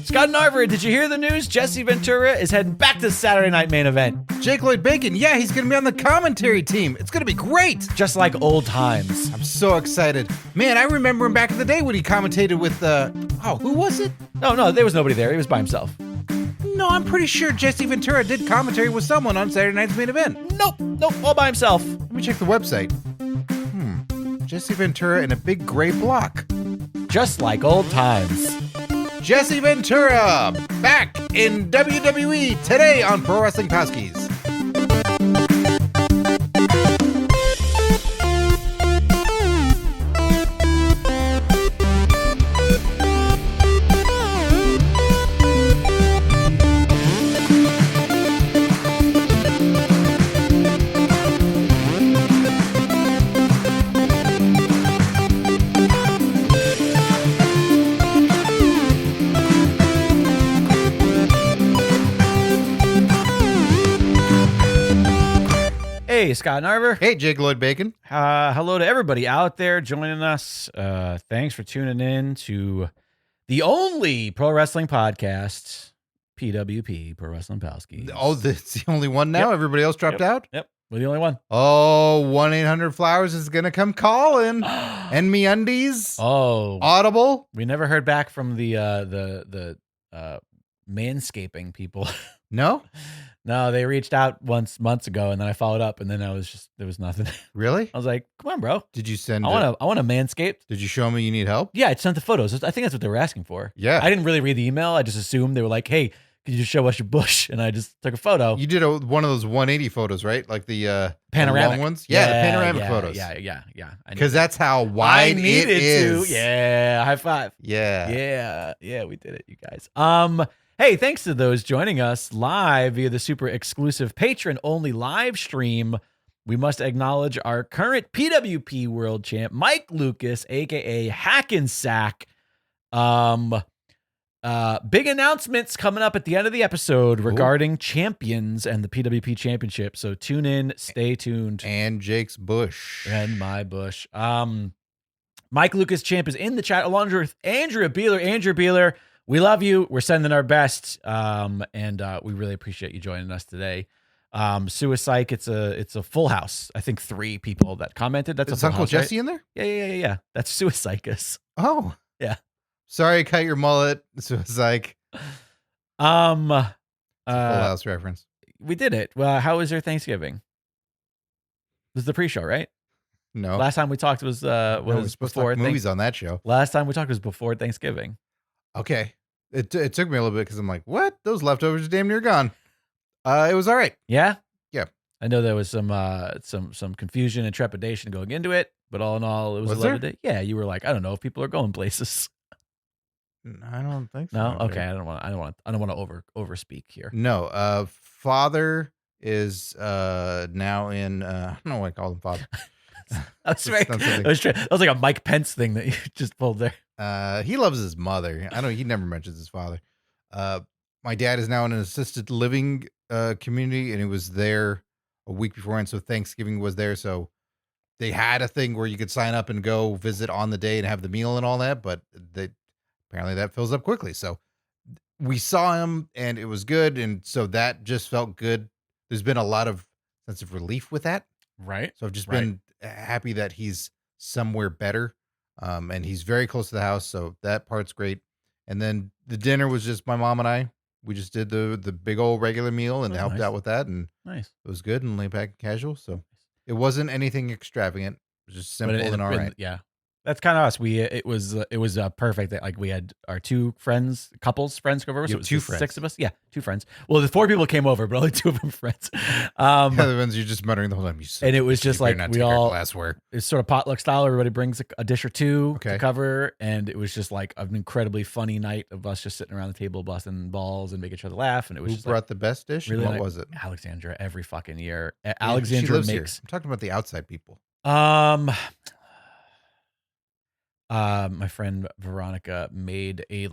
Scott Narver, did you hear the news? Jesse Ventura is heading back to the Saturday Night Main Event. Jake Lloyd Bacon, yeah, he's going to be on the commentary team. It's going to be great. Just like old times. I'm so excited. Man, I remember him back in the day when he commentated with, who was it? No, there was nobody there. He was by himself. No, I'm pretty sure Jesse Ventura did commentary with someone on Saturday Night's Main Event. Nope, all by himself. Let me check the website. Jesse Ventura in a big gray block. Just like old times. Jesse Ventura, back in WWE today on Pro Wrestling Palskis. Hey, Scott Narver. Hey, Jake Lloyd Bacon. Hello to everybody out there joining us. Thanks for tuning in to the only pro wrestling podcast, PWP, Pro Wrestling Palskis. Oh, that's the only one now? Yep. Everybody else dropped out? Yep, we're the only one. Oh, 1-800-Flowers is going to come calling. And MeUndies. Oh. Audible. We never heard back from the manscaping people. No? No, they reached out months ago, and then I followed up, and then there was nothing. Really? I was like, "Come on, bro! Did you send? I want a manscaped." Did you show me you need help? Yeah, I sent the photos. I think that's what they were asking for. Yeah. I didn't really read the email. I just assumed they were like, "Hey, could you just show us your bush?" And I just took a photo. You did one of those 180 photos, right? Like the panoramic the long ones. Yeah, the panoramic photos. Yeah. Because that's how wide it is. Yeah, high five. Yeah. Yeah. We did it, you guys. Hey, thanks to those joining us live via the super exclusive patron-only live stream. We must acknowledge our current PWP World Champ, Mike Lucas, aka Hackensack. Big announcements coming up at the end of the episode regarding champions and the PWP Championship. So tune in, stay tuned. And Jake's bush. And my bush. Mike Lucas Champ is in the chat along with Andrea Beeler. Andrea Beeler, we love you. We're sending our best. And we really appreciate you joining us today. Suicide, it's a full house. I think 3 people that commented. That's Is a full Uncle house, Jesse right? in there? Yeah. That's Suicide. Oh. Yeah. Sorry, cut your mullet. Suicide. Full house reference. We did it. Well, how was your Thanksgiving? It was the pre-show, right? No. Last time we talked was we're supposed to before talk movies on that show. Last time we talked was before Thanksgiving. Okay. It took me a little bit because I'm like, what? Those leftovers are damn near gone. It was all right. Yeah? Yeah. I know there was some confusion and trepidation going into it, but all in all, it was a lovely day. Yeah, you were like, I don't know if people are going places. I don't think so. No? Okay, I don't want to overspeak here. No, father is now in I don't know why I call him father. That's right. That was like a Mike Pence thing that you just pulled there. He loves his mother. He never mentions his father. My dad is now in an assisted living community, and he was there a week before, and so Thanksgiving was there. So they had a thing where you could sign up and go visit on the day and have the meal and all that, but apparently that fills up quickly. So we saw him, and it was good, and so that just felt good. There's been a lot of sense of relief with that. Right. So I've just been happy that he's somewhere better. And he's very close to the house, so that part's great. And then the dinner was just my mom and I. We just did the big old regular meal and helped out with that, and nice. It was good and laid back and casual. So it wasn't anything extravagant. It was just simple and all right. Yeah, that's kind of us. It was perfect that like we had our 2 friends come over. So it was 2 friends. 6 of us. Yeah, 2 friends. Well, the 4 people came over, but only 2 of them friends. The other ones you're just muttering the whole time. And it was just like we all glassware. It's sort of potluck style. Everybody brings a dish or 2 to cover, and it was just like an incredibly funny night of us just sitting around the table busting balls and making each other laugh. And it was Who brought the best dish? Really, what was it? Alexandra every fucking year. Alexandra makes. Here. I'm talking about the outside people. My friend Veronica made a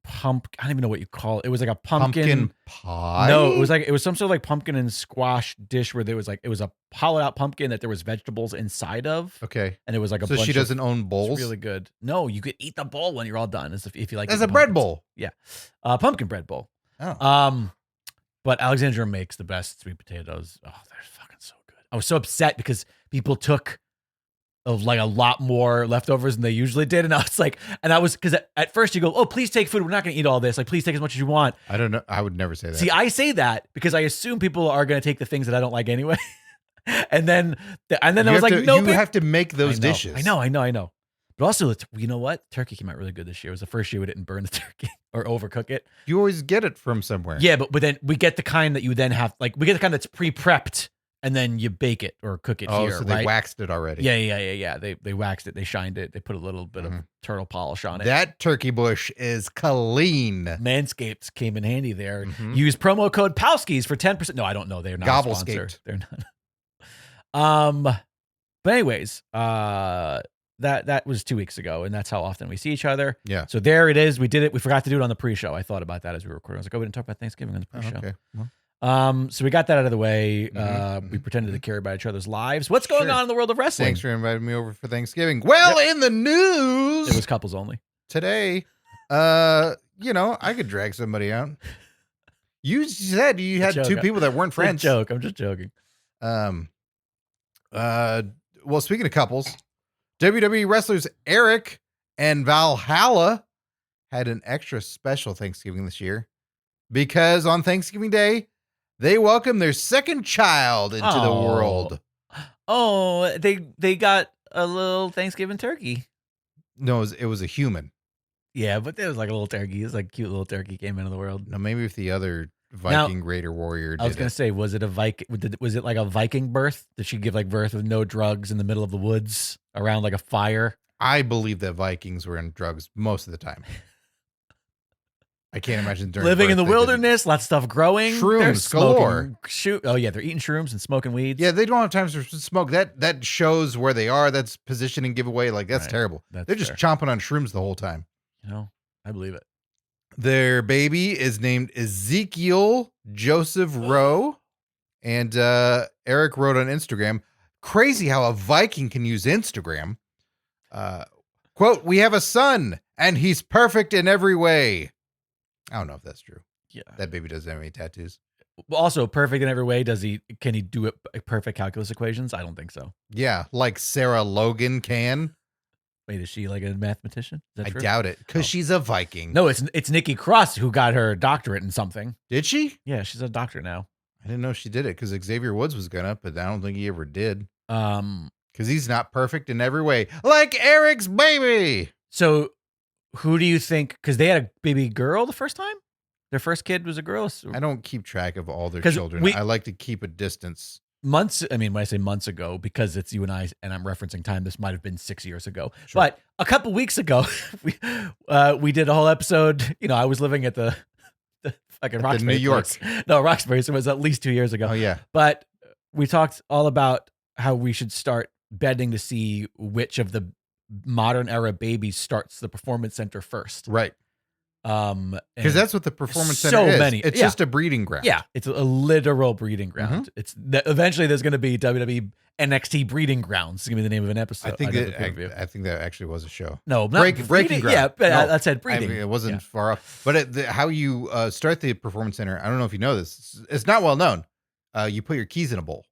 pumpkin. I don't even know what you call it. It was like a pumpkin pie. No, it was some sort of like pumpkin and squash dish where there was like it was a hollowed out pumpkin that there was vegetables inside of. Okay. And it was like a So bunch she doesn't own bowls? It's really good. No, you could eat the bowl when you're all done if you like. As eating a bread pumpkins. bowl. Yeah. Pumpkin bread bowl. Oh. But Alexandra makes the best sweet potatoes. Oh, they're fucking so good. I was so upset because people took like a lot more leftovers than they usually did. And I was like, because at first you go, oh, please take food. We're not going to eat all this. Like, please take as much as you want. I don't know. I would never say that. See, I say that because I assume people are going to take the things that I don't like anyway. and then I was like, no, you have to make those dishes. I know. But also, you know what? Turkey came out really good this year. It was the first year we didn't burn the turkey or overcook it. You always get it from somewhere. Yeah, but then we get the kind that you then have, like, we get the kind that's pre-prepped and then you bake it or cook it here, so they right? waxed it already. Yeah. They waxed it. They shined it. They put a little bit of turtle polish on it. That turkey bush is clean. Manscaped came in handy there. Use promo code Palskis for 10%. No, I don't know. They're not a sponsor. They're not. But anyways, that was 2 weeks ago, and that's how often we see each other. Yeah. So there it is. We did it. We forgot to do it on the pre-show. I thought about that as we were recording. I was like, oh, we didn't talk about Thanksgiving on the pre-show. Okay. Well. So we got that out of the way. We pretended to care about each other's lives. What's going on in the world of wrestling? Thanks for inviting me over for Thanksgiving. Well, in the news, it was couples only today. I could drag somebody out. You said you had two people that weren't friends. Joke. I'm just joking. Well, speaking of couples, WWE wrestlers Eric and Valhalla had an extra special Thanksgiving this year because on Thanksgiving Day, they welcomed their second child into the world. Oh, they got a little Thanksgiving turkey. No, it was a human. Yeah, but it was like a little turkey. It was like a cute little turkey came into the world. No, maybe if the other Viking Raider warrior did I was going to say, was it a Viking? Was it like a Viking birth? Did she give like birth with no drugs in the middle of the woods around like a fire? I believe that Vikings were in drugs most of the time. I can't imagine living in the wilderness, lots of stuff growing. Shrooms galore. Oh yeah, they're eating shrooms and smoking weeds. Yeah, they don't have time to smoke. That shows where they are. That's positioning giveaway. Like that's terrible. They're just chomping on shrooms the whole time. I believe it. Their baby is named Ezekiel Joseph Rowe, and Eric wrote on Instagram, "Crazy how a Viking can use Instagram." Quote: "We have a son, and he's perfect in every way." I don't know if that's true. Yeah. That baby doesn't have any tattoos. Also, perfect in every way. Can he do it perfect calculus equations? I don't think so. Yeah, like Sarah Logan can. Wait, is she like a mathematician? Is that true? I doubt it, because she's a Viking. No, it's Nikki Cross who got her doctorate in something. Did she? Yeah, she's a doctor now. I didn't know she did it, because Xavier Woods was gonna, but I don't think he ever did. Because he's not perfect in every way, like Eric's baby. So who do you think? Because they had a baby girl the first time. Their first kid was a girl. I don't keep track of all their children. I like to keep a distance. Months. I mean, when I say months ago, because it's you and I, and I'm referencing time. This might have been 6 years ago, but a couple weeks ago, we did a whole episode. I was living at the fucking Roxbury, New York. No, Roxbury. So it was at least 2 years ago. Oh yeah. But we talked all about how we should start betting to see which of the modern era babies starts the performance center first. Right. Because that's what the performance center is. It's just a breeding ground. Yeah, it's a literal breeding ground. It's eventually there's going to be WWE NXT breeding grounds. It's going to be the name of an episode. I think that actually was a show. No, breaking ground. Yeah, but I said breeding. It wasn't far off. But how you start the performance center, I don't know if you know this. It's not well known. You put your keys in a bowl.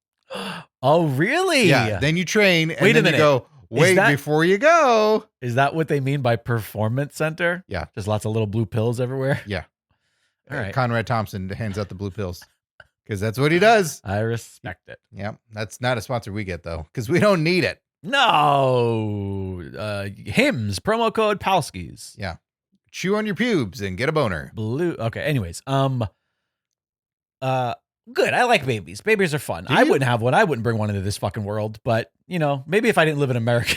Oh, really? Yeah. Then you train, and Wait a then minute. you go. Wait before you go. Is that what they mean by performance center? Yeah. Just lots of little blue pills everywhere? Yeah. All right. Conrad Thompson hands out the blue pills because that's what he does. I respect it. Yeah. That's not a sponsor we get, though, because we don't need it. No. Hymns, promo code Palskis. Yeah. Chew on your pubes and get a boner. Blue. Okay. Anyways. Good. I like babies. Babies are fun. I wouldn't have one. I wouldn't bring one into this fucking world. But, maybe if I didn't live in America.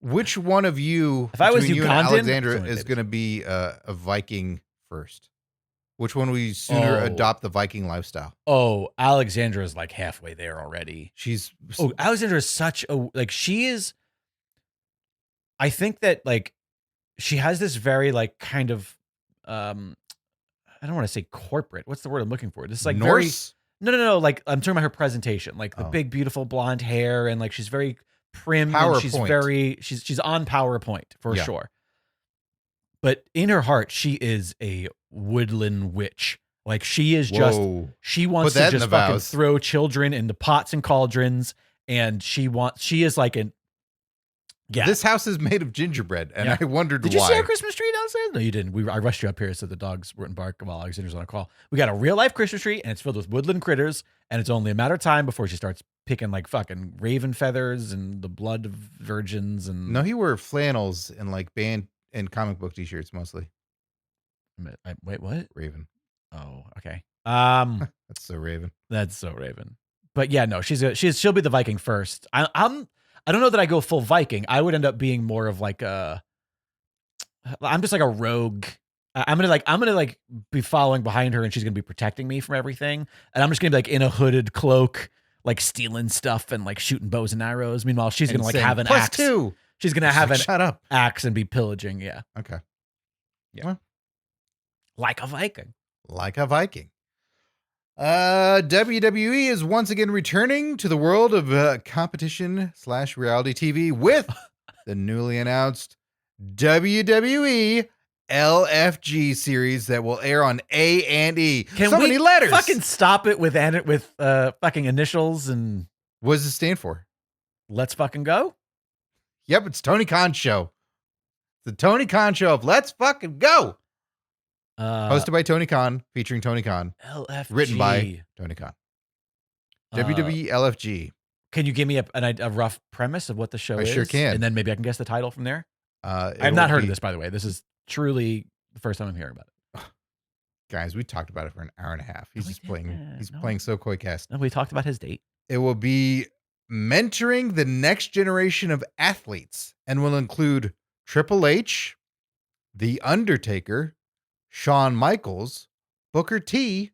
Which one of you, if I was you Ugandan, and Alexandra, is going to be a Viking first? Which one will you sooner adopt the Viking lifestyle? Oh, Alexandra is like halfway there already. Alexandra is such a, she is, I think that she has this very kind of I don't want to say corporate. What's the word I'm looking for? This is like Norse? No. Like I'm talking about her presentation, like the Oh. big, beautiful blonde hair, and like she's very prim. And she's on PowerPoint for Yeah. sure. But in her heart, she is a woodland witch. Like she is just, she wants to just fucking throw children into pots and cauldrons. And she is like an, yeah. This house is made of gingerbread, and I wondered why. Did you see our Christmas tree downstairs? No, you didn't. I rushed you up here so the dogs wouldn't bark while Alexander's on a call. We got a real life Christmas tree, and it's filled with woodland critters, and it's only a matter of time before she starts picking like fucking raven feathers and the blood of virgins. And no, he wore flannels and like band and comic book t-shirts mostly. Wait, what? Raven. Oh, okay. That's so Raven. That's so Raven. But yeah, no, she'll be the Viking first. I don't know that I go full Viking. I would end up being more of like I'm just like a rogue. I'm gonna be following behind her, and she's gonna be protecting me from everything. And I'm just gonna be like in a hooded cloak, like stealing stuff and like shooting bows and arrows. Meanwhile, she's gonna like have an axe. +2. She's gonna have an up. axe and be pillaging. Yeah. Okay. Yeah. Well, like a Viking. Like a Viking. WWE is once again returning to the world of competition/reality TV with the newly announced WWE LFG series that will air on A&E. Can so we many letters. Fucking stop it with fucking initials and what does it stand for? Let's fucking go. Yep, it's Tony Khan's show. The Tony Khan show of Let's fucking go. Hosted by Tony Khan, featuring Tony Khan. LFG. Written by Tony Khan. WWE LFG. Can you give me a rough premise of what the show is? I sure can. And then maybe I can guess the title from there. I've not heard of this, by the way. This is truly the first time I'm hearing about it. Guys, we talked about it for an hour and a half. He's just playing. He's playing so Koicast. No, we talked about his date. It will be mentoring the next generation of athletes and will include Triple H, The Undertaker, Shawn Michaels, Booker T,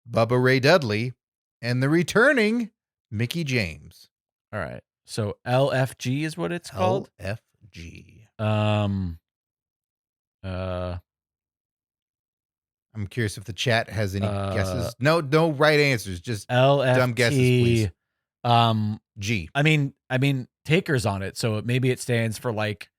Bubba Ray Dudley, and the returning Mickey James. All right. So LFG is what it's called? LFG. I'm curious if the chat has any guesses. No right answers. Just LFG. dumb guesses, please. G. I mean, Taker's on it, so maybe it stands for like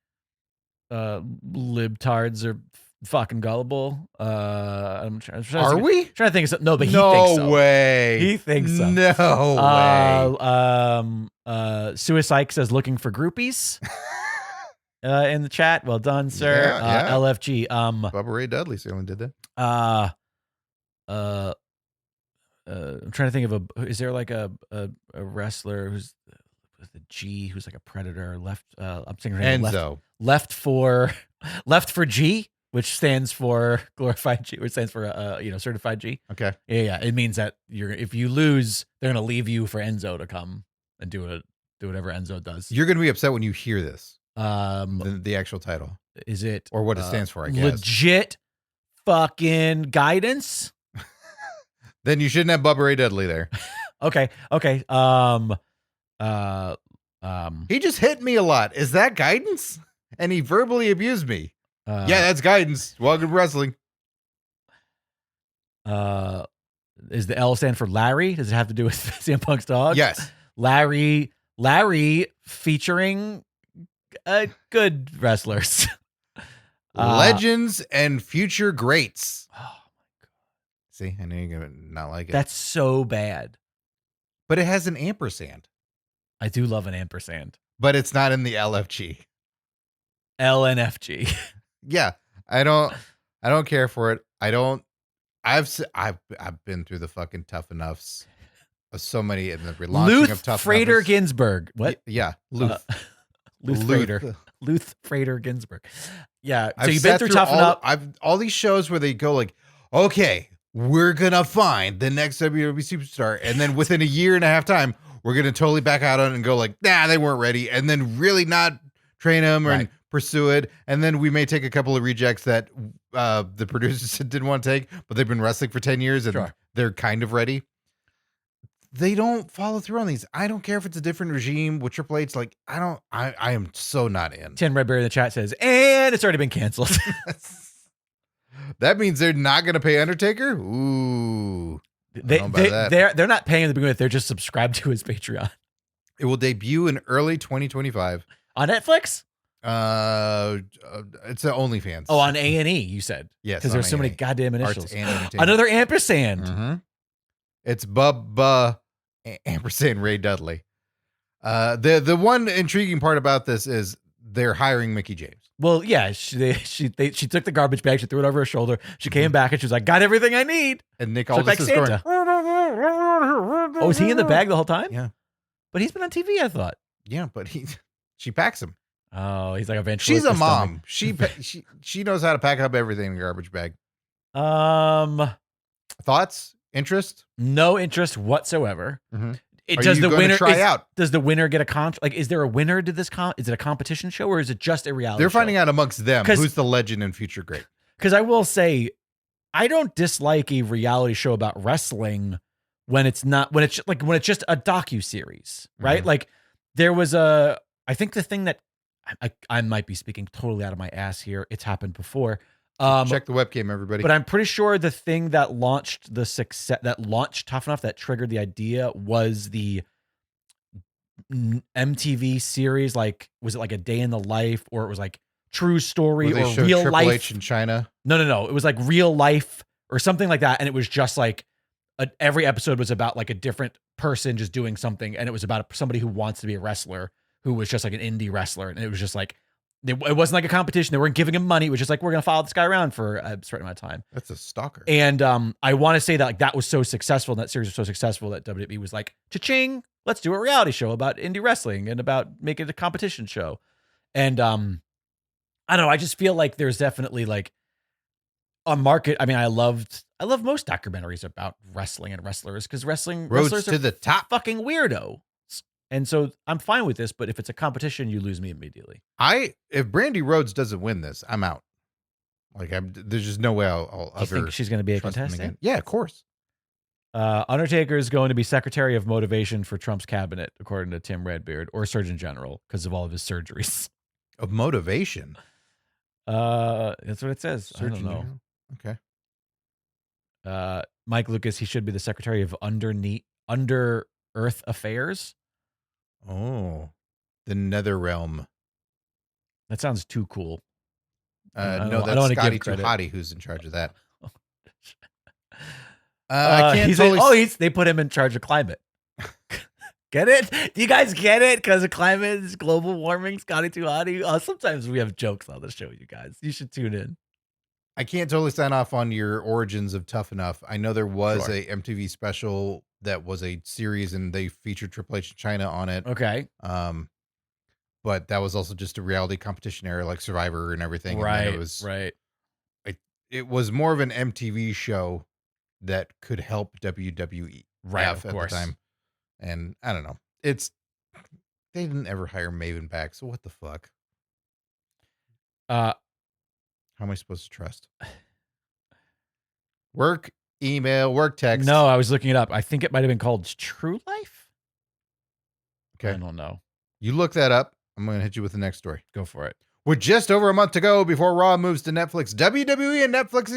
libtards or fucking gullible. I'm trying to think of something. No, but he thinks so. No way. He thinks so. No way. Suicide says looking for groupies. In the chat. Well done, sir. Yeah. LFG. Bubba Ray Dudley certainly did that. I'm trying to think of is there like a wrestler who's with a G who's like a predator left? I'm thinking Enzo. Left for G, which stands for glorified G, which stands for certified G. Okay. Yeah. It means that if you lose, they're gonna leave you for Enzo to come and do whatever Enzo does. You're gonna be upset when you hear this. The actual title. Is it or what it stands for? I guess legit fucking guidance. Then you shouldn't have Bubba Ray Dudley there. Okay. He just hit me a lot. Is that guidance? And he verbally abused me. Yeah, that's guidance. Welcome to wrestling. Is the L stand for Larry? Does it have to do with CM Punk's dog? Yes. Larry featuring good wrestlers. Legends and future greats. Oh my God. See, I know you're going to not like it. That's so bad. But it has an ampersand. I do love an ampersand. But it's not in the LFG. LNFG. Yeah. I don't care for it. I've been through the fucking tough enoughs of so many in the relaunching of tough Frater numbers. Ginsburg. What? Yeah. Luth. Luth Frater Ginsburg. Yeah. So I've you've been through tough enough. All these shows where they go like, okay, we're going to find the next WWE superstar. And then within a year and a half time, we're going to totally back out on it and go like, nah, they weren't ready. And then really not train them or pursue it. And then we may take a couple of rejects that the producers didn't want to take, but they've been wrestling for 10 years and they're kind of ready. They don't follow through on these. I don't care if it's a different regime with Triple H. Like, I am so not in. 10 Red Bear in the chat says, and it's already been canceled. That means they're not going to pay Undertaker? Ooh. They're not paying him to begin with. They're just subscribed to his Patreon. It will debut in early 2025. On Netflix? It's an OnlyFans. Oh, on A&E, you said. Yes. Because there's so many goddamn Arts initials. and Entertainment. Another ampersand. Mm-hmm. It's Bubba ampersand Ray Dudley. The one intriguing part about this is they're hiring Mickey James. Well, yeah, she took the garbage bag, she threw it over her shoulder, she came back and she was like, got everything I need. And Nick So Aldis like is Santa. going. Oh, is he in the bag the whole time? Yeah. But he's been on TV, I thought. Yeah, but she packs him. Oh, he's like a venture. She's a mom. She knows how to pack up everything in a garbage bag. Thoughts? Interest? No interest whatsoever. Mm-hmm. Does the winner try out? Does the winner get a contract? Like, is there a winner to this is it a competition show or is it just a reality? They're show? finding out amongst them who's the legend and future great. Because I will say, I don't dislike a reality show about wrestling when it's just a docuseries, right? Mm-hmm. Like there was I think the thing that I might be speaking totally out of my ass here. It's happened before. Check the webcam, everybody. But I'm pretty sure the thing that launched Tough Enough, that triggered the idea, was the MTV series. Like, was it like A Day in the Life, or it was like True Story, or Real Triple Life? H in China. No. It was like Real Life or something like that, and it was just like every episode was about like a different person just doing something, and it was about somebody who wants to be a wrestler who was just like an indie wrestler, and it was just like. It wasn't like a competition. They weren't giving him money. It was just like, we're going to follow this guy around for a certain amount of time. That's a stalker. And I want to say that like that was so successful, and that series was so successful that WWE was like, cha-ching, let's do a reality show about indie wrestling and about making it a competition show. And I don't know. I just feel like there's definitely like a market. I mean, I love most documentaries about wrestling and wrestlers because wrestlers to the top. Fucking weirdo. And so I'm fine with this, but if it's a competition, you lose me immediately. If Brandy Rhodes doesn't win this, I'm out. Like, there's just no way I'll ever. You think she's going to be a contestant? Yeah, of course. Undertaker is going to be Secretary of Motivation for Trump's cabinet, according to Tim Redbeard, or Surgeon General, because of all of his surgeries. Of motivation? That's what it says. Surgeon I don't know. General. Okay. Mike Lucas, he should be the Secretary of Under Earth Affairs. Oh, the Nether Realm. That sounds too cool. No, that's Scotty Too Hottie who's in charge of that. I can't they put him in charge of climate. Get it? Do you guys get it? Because of climate, is global warming, Scotty Too Hottie. Sometimes we have jokes on the show, you guys. You should tune in. I can't totally sign off on your origins of Tough Enough. I know there was a MTV special that was a series and they featured Triple H in China on it. Okay. But that was also just a reality competition era like Survivor and everything. Right. And it was right. It was more of an MTV show that could help WWE at the time. And I don't know. They didn't ever hire Maven back. So what the fuck? How am I supposed to trust? Work email, work text. No, I was looking it up. I think it might have been called True Life. Okay. I don't know. You look that up. I'm going to hit you with the next story. Go for it. With just over a month to go before Raw moves to Netflix, WWE and Netflix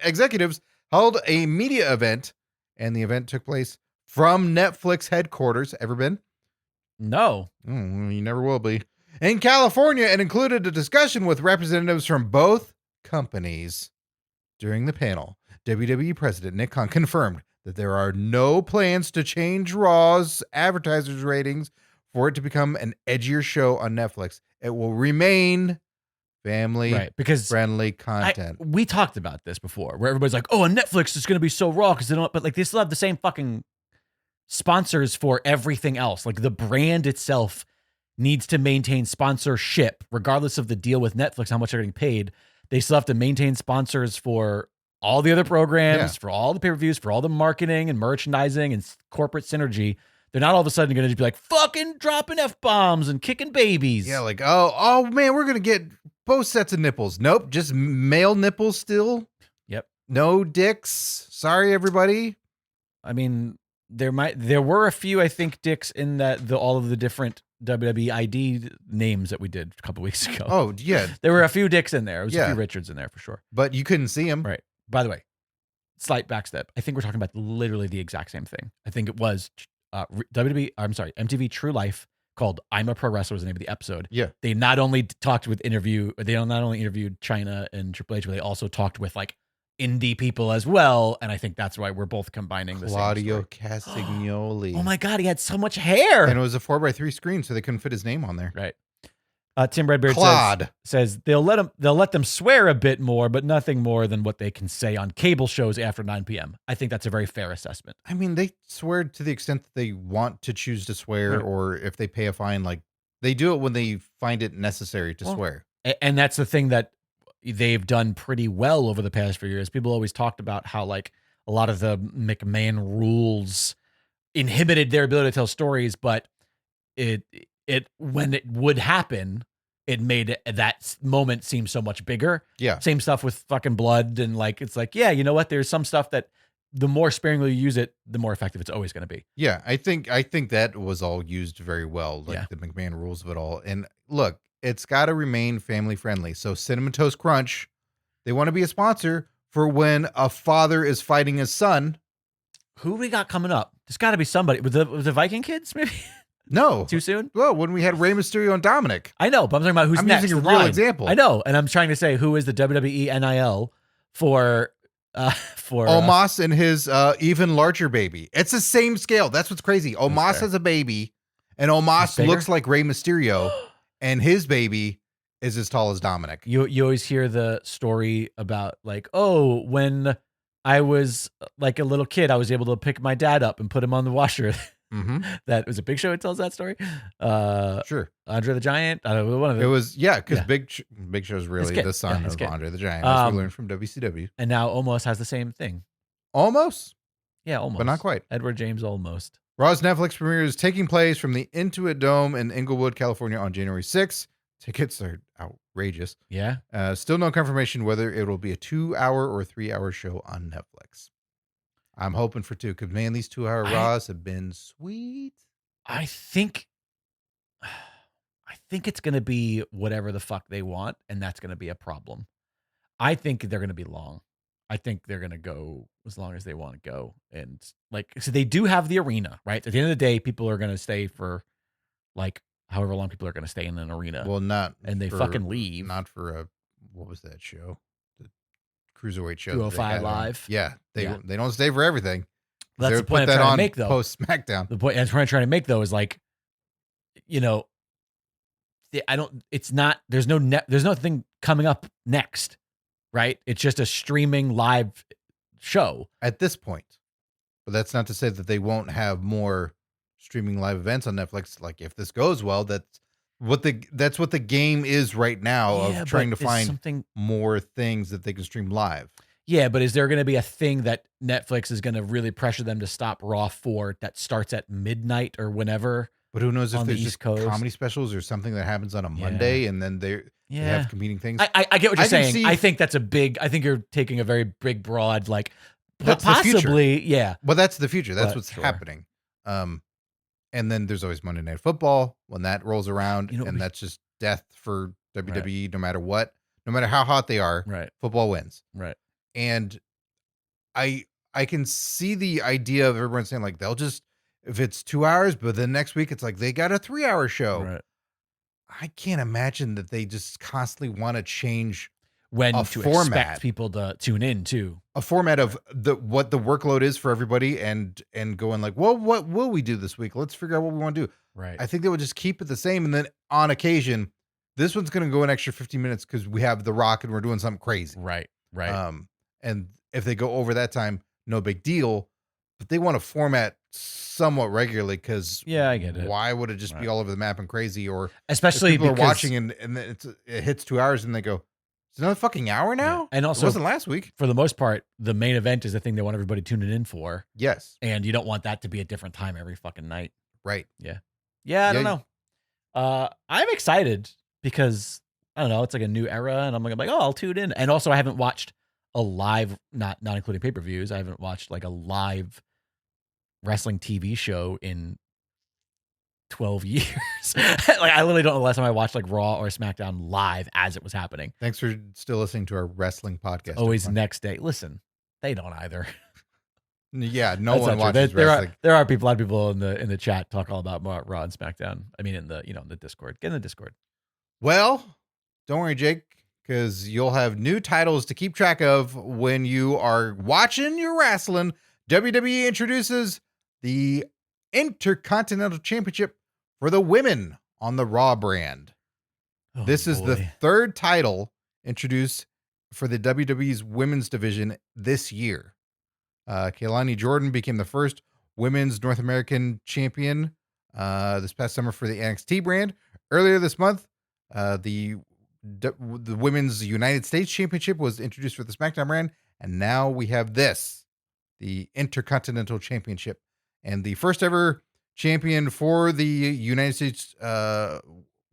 executives held a media event, and the event took place from Netflix headquarters. Ever been? No. You never will be. In California, and included a discussion with representatives from both companies. During the panel, WWE President Nick Khan confirmed that there are no plans to change Raw's advertisers' ratings for it to become an edgier show on Netflix. It will remain family-friendly content. We talked about this before, where everybody's like, "Oh, on Netflix it's going to be so raw because they don't," but like they still have the same fucking sponsors for everything else. Like the brand itself needs to maintain sponsorship, regardless of the deal with Netflix, how much they're getting paid. They still have to maintain sponsors for all the other programs, for all the pay-per-views, for all the marketing and merchandising and corporate synergy. They're not all of a sudden going to just be like fucking dropping F-bombs and kicking babies. Yeah, like, oh man, we're going to get both sets of nipples. Nope, just male nipples still. Yep. No dicks. Sorry, everybody. I mean, there were a few, I think, dicks in all of the different WWE ID names that we did a couple weeks ago. Oh yeah, There were a few Dicks in there. There was a Yeah. few Richards in there for sure. but you couldn't see him. Right. By the way, slight backstep. I think we're talking about literally the exact same thing. I think it was MTV True Life called "I'm a Pro Wrestler" was the name of the episode. Yeah. They not only interviewed China and Triple H, but they also talked with like indie people as well. And I think that's why we're both combining the Claudio same story. Castagnoli. Oh my God, he had so much hair. And it was a 4x3 screen, so they couldn't fit his name on there. Right. Tim Redbeard Claude says they'll let them swear a bit more, but nothing more than what they can say on cable shows after 9 p.m. I think that's a very fair assessment. I mean, they swear to the extent that they want to choose to swear, Right. or if they pay a fine, like they do it when they find it necessary to swear. And that's the thing that they've done pretty well over the past few years. People always talked about how like a lot of the McMahon rules inhibited their ability to tell stories, but it when it would happen, it made that moment seem so much bigger. Yeah. Same stuff with fucking blood. And like, it's like, yeah, you know what? There's some stuff that the more sparingly you use it, the more effective it's always going to be. Yeah. I think that was all used very well, like the McMahon rules of it all. And look, it's got to remain family friendly. So Cinnamon Toast Crunch, they want to be a sponsor for when a father is fighting his son. Who we got coming up? There's got to be somebody with the Viking kids, maybe. No. Too soon? Well, when we had Rey Mysterio and Dominic. I know, but I'm talking about who's I'm next. using a in real line. example. I know, and I'm trying to say who is the WWE NIL for Omos and his even larger baby. It's the same scale. That's what's crazy. Omos has a baby, and Omos looks like Rey Mysterio, and his baby is as tall as Dominic. You always hear the story about like, oh, when I was like a little kid, I was able to pick my dad up and put him on the washer. Mm-hmm. That was a Big Show. It tells that story. Sure. Andre the Giant. I don't know. One of them. It was because Big Show's really the son of Andre the Giant, as we learned from WCW. And now Almost has the same thing. Almost. Yeah, almost, but not quite. Edward James Almost. Raw's Netflix premiere is taking place from the Intuit Dome in Inglewood, California, on January 6th. Tickets are outrageous. Yeah. Still no confirmation whether it will be a 2-hour or 3-hour show on Netflix. I'm hoping for 2 because, man, these 2-hour Raws have been sweet. I think it's going to be whatever the fuck they want, and that's going to be a problem. I think they're going to be long. I think they're going to go as long as they want to go. And like, so they do have the arena, right? At the end of the day, people are going to stay for like however long people are going to stay in an arena. Well, and they fucking leave. Not for what was that show? Cruiserweight show 205 Live. Yeah, they don't stay for everything. That's the point I'm trying to make, though. Post SmackDown. The point I'm trying to make, though, is like, you know, there's nothing coming up next, right? It's just a streaming live show at this point. But that's not to say that they won't have more streaming live events on Netflix. Like if this goes well, that's what the game is right now of trying to find more things that they can stream live. Yeah, but is there going to be a thing that Netflix is going to really pressure them to stop Raw for that starts at midnight or whenever? But who knows if there's just Coast? Comedy specials or something that happens on a Monday and then they have competing things. I get what you're saying. I think that's I think you're taking a very big, broad, like that's possibly, the future. Well, that's the future. That's what's happening. And then there's always Monday Night Football when that rolls around, and that's just death for WWE no matter what. No matter how hot they are, football wins. Right. And I can see the idea of everyone saying like they'll just if it's 2 hours, but then next week it's like they got a 3-hour show. Right. I can't imagine that they just constantly want to change when to expect people to tune in too. A format of what the workload is for everybody and going like, well, what will we do this week? Let's figure out what we want to do. Right. I think they would just keep it the same. And then on occasion, this one's going to go an extra 15 minutes because we have The Rock and we're doing something crazy. Right. Right. And if they go over that time, no big deal. But they want to format somewhat regularly because I get it. Why would it just be all over the map and crazy? Or especially people are watching and it hits 2 hours and they go, it's another fucking hour now? Yeah. And also, it wasn't last week. For the most part, the main event is the thing they want everybody tuning in for. Yes. And you don't want that to be a different time every fucking night. Right. Yeah. Yeah, I don't know. I'm excited because, I don't know, it's like a new era and I'm like, oh, I'll tune in. And also I haven't watched a live, not including pay-per-views, I haven't watched like a live wrestling TV show in 12 years. Like, I literally don't know the last time I watched like Raw or SmackDown live as it was happening. Thanks for still listening to our wrestling podcast. Always next day. Listen, they don't either. Yeah, no That's one not true. watches There wrestling. are a lot of people in the chat talk all about Raw and SmackDown. I mean, in the the Discord. Get in the Discord. Well, don't worry, Jake, because you'll have new titles to keep track of when you are watching your wrestling. WWE introduces the Intercontinental Championship for the women on the Raw brand. Oh, This is the boy. third title introduced for the WWE's women's division this year. Kaylani Jordan became the first women's North American champion this past summer for the NXT brand. Earlier this month, the women's United States Championship was introduced for the SmackDown brand, and now we have this, the Intercontinental Championship, and the first ever champion for the United States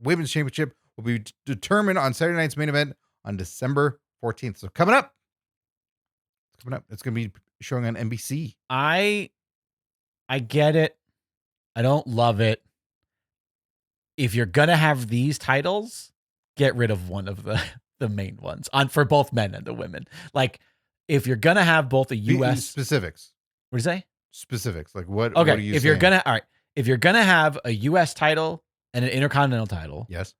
Women's Championship will be determined on Saturday night's main event on December 14th. So coming up, it's going to be showing on NBC. I get it. I don't love it. If you're gonna have these titles, get rid of one of the main ones for both men and the women. Like, if you're gonna have both a U.S. specifics, what do you say? Specifics, like what? Okay, what are you if saying? you're gonna have a U.S. title and an Intercontinental title, Yes,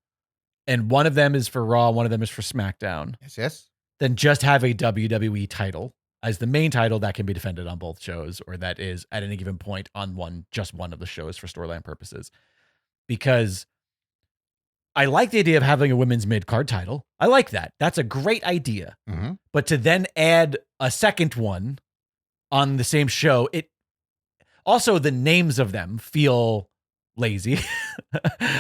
and one of them is for Raw, one of them is for SmackDown, yes. then just have a WWE title as the main title that can be defended on both shows, or that is at any given point on just one of the shows for storyline purposes. Because I like the idea of having a women's mid-card title. I like that. That's a great idea. Mm-hmm. But to then add a second one on the same show, it also, the names of them feel lazy.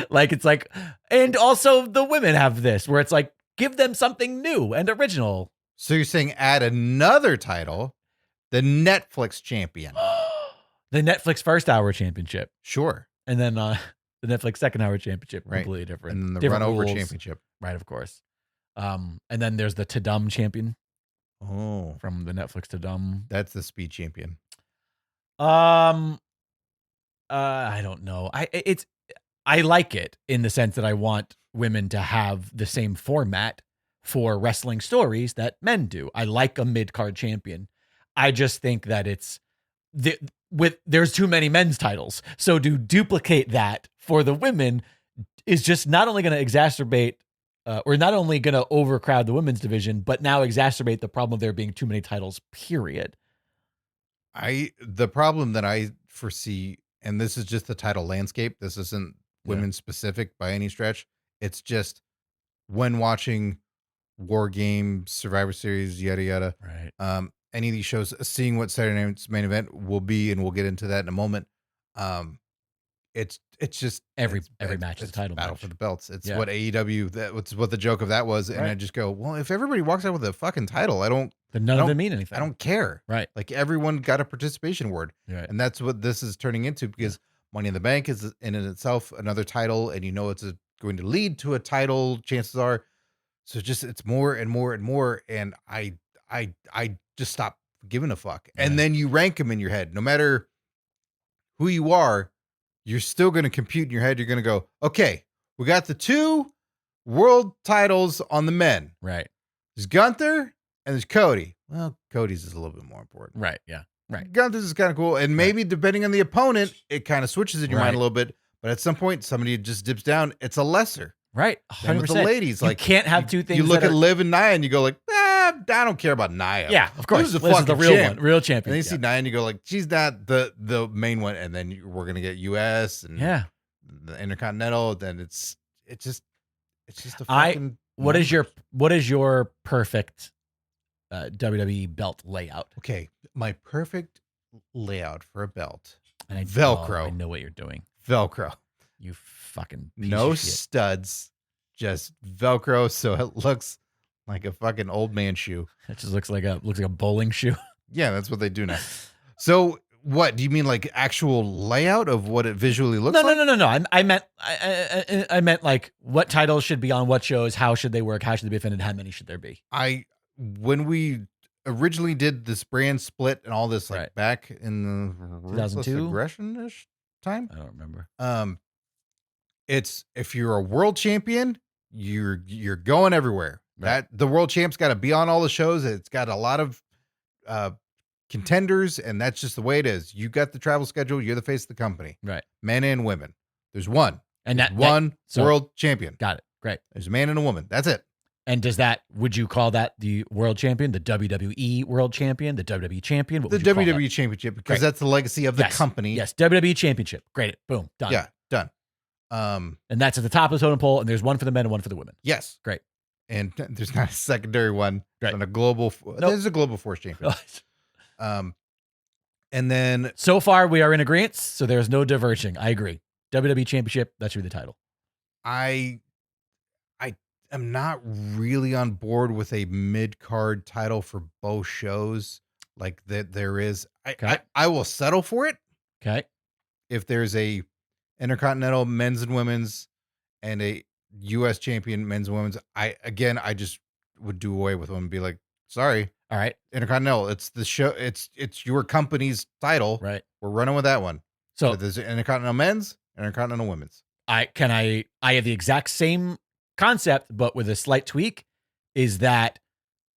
Like, it's like, and also the women have this where it's like, give them something new and original. So you're saying add another title, the Netflix champion? The Netflix first hour championship. Sure. And then the Netflix second hour championship, Right. completely different. And then the different run over rules. championship. Right, of course. And then there's the Tadum champion Oh, from the Netflix Tadum. that's the speed champion. I don't know. I like it in the sense that I want women to have the same format for wrestling stories that men do. I like a mid-card champion. I just think that there's too many men's titles. So to duplicate that for the women is just not only going to exacerbate or not only going to overcrowd the women's division, but now exacerbate the problem of there being too many titles, period. The problem that I foresee, and this is just the title landscape, this isn't women specific by any stretch. It's just when watching War Games, Survivor Series, yada yada. Right. Any of these shows, seeing what Saturday night's main event will be, and we'll get into that in a moment. It's just Every match is a title battle match. for the belts. It's Yeah. what AEW. That's what the joke of that was, and Right. I just go, well, if everybody walks out with a fucking title, Then none of them mean anything. I don't care. Right. Like, everyone got a participation award. Right. And that's what this is turning into, because Money in the Bank is in itself another title, and it's going to lead to a title, chances are. So it's more and more and more, and I just stop giving a fuck. Yeah. And then you rank them in your head. No matter who you are, you're still going to compute in your head. You're going to go, okay, we got the 2 world titles on the men. Right. There's Gunther and there's Cody. Well, Cody's is a little bit more important. Right. Yeah. Right. Gunther's is kind of cool. And maybe depending on the opponent, it kind of switches in your mind Right. a little bit. But at some point, somebody just dips down. It's a lesser. Right. Same 100%. with the ladies. You like, can't have two things. You look that at are- Liv and Nia and you go like, I don't care about Nia. Yeah, of course. Who's the This is fucking the real champ? one, real And champion. then you see Nia and you go like, she's not the main one. And then we're going to get US and the Intercontinental. Then it's just a fucking. What is your perfect WWE belt layout? Okay, my perfect layout for a belt. And Velcro. I know what you're doing. Velcro. You fucking piece No of shit. studs, just Velcro, so it looks like a fucking old man shoe. It just looks like a bowling shoe. Yeah, that's what they do now. So, what do you mean, like actual layout of what it visually looks like? No. I meant like what titles should be on what shows, how should they work, how should they be defended, how many should there be? When we originally did this brand split and all this, like Right. back in the 2002? aggression-ish time, I don't remember. It's if you're a world champion, you're going everywhere. Right. That the world champ's got to be on all the shows. It's got a lot of contenders, and that's just the way it is. You got the travel schedule. You're the face of the company. Right. Men and women. There's one. And There's one so- world champion. Got it. Great. There's a man and a woman. That's it. And would you call that the world champion, the WWE world champion, the WWE champion? What The would you call that? WWE Championship, because Great. that's the legacy of the Yes. company. Yes, WWE championship. Great. Boom. Done. Yeah, done. And that's at the top of the totem pole, and there's one for the men and one for the women. Yes. Great. And there's not a secondary one. Right. On a global. Nope. There's a global force champion. And then So far, we are in agreement, so there's no diverging. I agree. WWE championship, that should be the title. I am not really on board with a mid-card title for both shows like that there is. Okay. I will settle for it Okay. if there's a Intercontinental men's and women's and a US champion men's and women's. I just would do away with them and be like, sorry, All right. Intercontinental, it's the show, it's your company's title. Right. We're running with that one. So But there's Intercontinental men's, Intercontinental women's. I have the exact same concept, but with a slight tweak, is that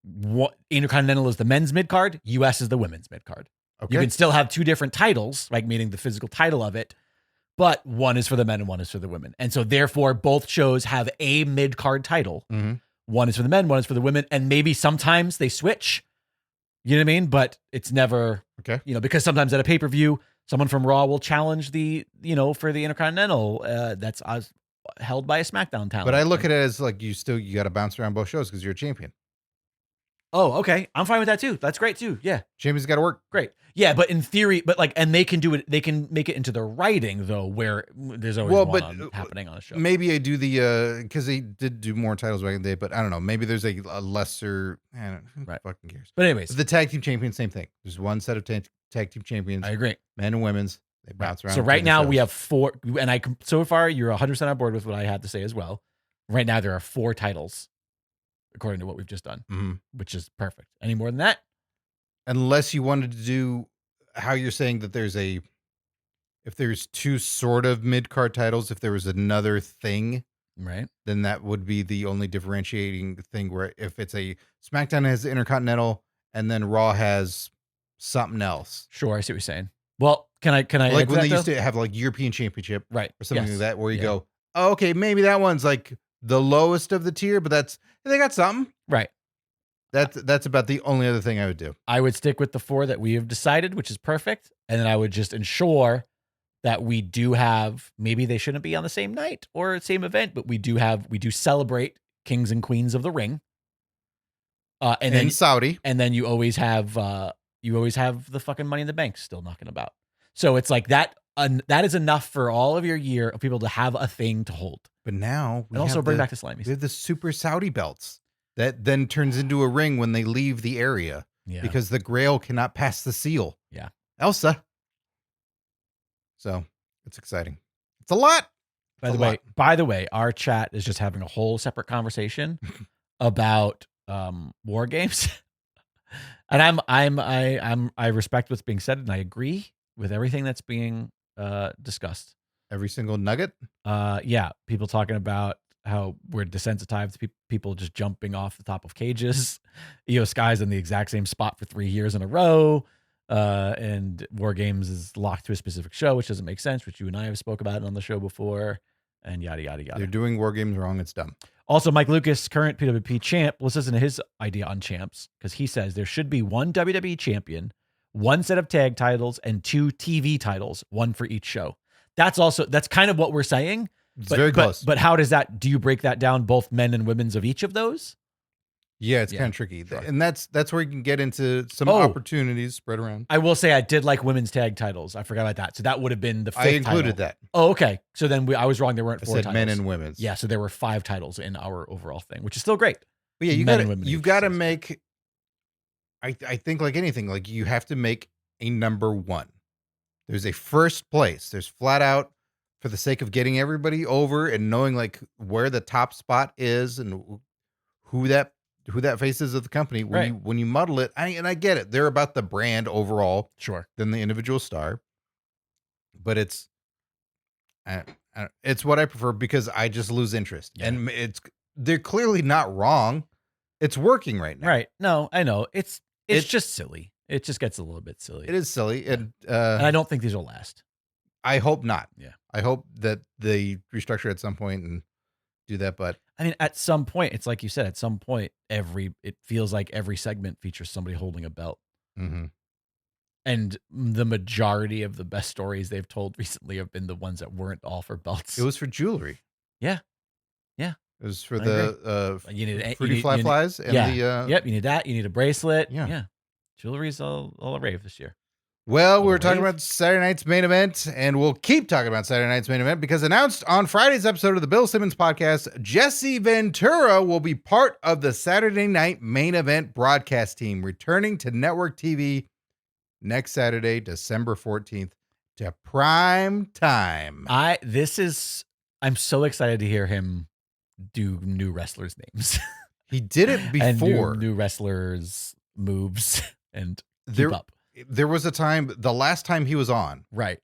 what Intercontinental is the men's mid card, US is the women's mid card. Okay. You can still have two different titles, like meaning the physical title of it, but one is for the men and one is for the women. And so therefore both shows have a mid card title. Mm-hmm. One is for the men, one is for the women, and maybe sometimes they switch. You know what I mean? But it's never, Okay. because sometimes at a pay-per-view, someone from Raw will challenge the, for the Intercontinental that's held by a SmackDown talent. But I look at it as like you got to bounce around both shows because you're a champion. Oh, okay. I'm fine with that too. That's great too. Yeah, Champions got to work. great. Yeah, but in theory, and they can do it. They can make it into the writing though, where there's always one happening on a show. Maybe I do the because they did do more titles back in the day, but I don't know. Maybe there's a lesser. Who Right. fucking cares? But anyways, The tag team champions, same thing. There's one set of tag team champions, I agree. men and women's. They bounce around. So right between the now we shows. have 4, and so far you're 100% on board with what I had to say as well. Right now there are 4 titles, according to what we've just done, Mhm. which is perfect. Any more than that? Unless you wanted to do how you're saying that if there's 2 sort of mid card titles, if there was another thing, Right. then that would be the only differentiating thing. Where if it's a SmackDown has the Intercontinental and then Raw has something else, Sure, I see what you're saying. Well, can I like add when to they that, used though? to have like European Championship Right. or something Yes. like that, where you Yeah. go, oh, okay, maybe that one's like the lowest of the tier, but they got something. Right. That's about the only other thing I would do. I would stick with the 4 that we have decided, which is perfect. And then I would just ensure that we do have, maybe they shouldn't be on the same night or same event, but we do celebrate Kings and Queens of the Ring. And then Saudi. And then you always have the fucking Money in the Bank still knocking about. So it's like that. That is enough for all of your year of people to have a thing to hold. But now And also bring back the Slimies. we have the Super Saudi belts that then turns into a ring when they leave the area Yeah. because the Grail cannot pass the seal. Yeah. Elsa. So it's exciting. It's a lot. By the way, our chat is just having a whole separate conversation about war games. And I respect what's being said and I agree with everything that's being discussed. Every single nugget. Yeah, people talking about how we're desensitized to people just jumping off the top of cages. Io Sky's in the exact same spot for 3 years in a row. And War Games is locked to a specific show, which doesn't make sense, which you and I have spoke about on the show before, and yada, yada, yada. They're doing War Games wrong. It's dumb. Also, Mike Lucas, current PWP champ, listen to his idea on champs, because he says there should be one WWE champion, one set of tag titles, and 2 TV titles, one for each show. That's kind of what we're saying. It's very close. But how does that, do you break that down, both men and women's of each of those? Yeah, it's kind of tricky. Sure. And that's where you can get into some opportunities spread around. I will say I did like women's tag titles. I forgot about that. So that would have been the 5th I included title. that. Oh, okay. So then I was wrong. There weren't I 4 said titles. men and women's. Yeah, so there were 5 titles in our overall thing, which is still great. But yeah, Men and women you've each got to season. make, I think like anything, like you have to make a number 1. There's a first place. There's flat out for the sake of getting everybody over and knowing like where the top spot is and who that faces of the company. When you muddle it, I get it. They're about the brand overall Sure. than the individual star. But it's, I It's what I prefer because I just lose interest. Yeah. And they're clearly not wrong. It's working right now. Right. No, I know. It's just silly. It just gets a little bit silly. It is silly. Yeah. And I don't think these will last. I hope not. Yeah. I hope that they restructure at some point and do that. But I mean, at some point, it's like you said, at some point, it feels like every segment features somebody holding a belt. mm-hmm. And the majority of the best stories they've told recently have been the ones that weren't all for belts. It was for jewelry. Yeah. Yeah. It was for the you need fruity flies and the yep, you need that. You need a bracelet. Yeah. Yeah. Jewelry's all a rave this year. Well, we're talking about Saturday night's main event, and we'll keep talking about Saturday night's main event because announced on Friday's episode of the Bill Simmons podcast, Jesse Ventura will be part of the Saturday night main event broadcast team, returning to network TV next Saturday, December 14th, to prime time. I'm so excited to hear him do new wrestlers' names. He did it before. And new wrestlers' moves and keep up. There was a time, the last time he was on, right?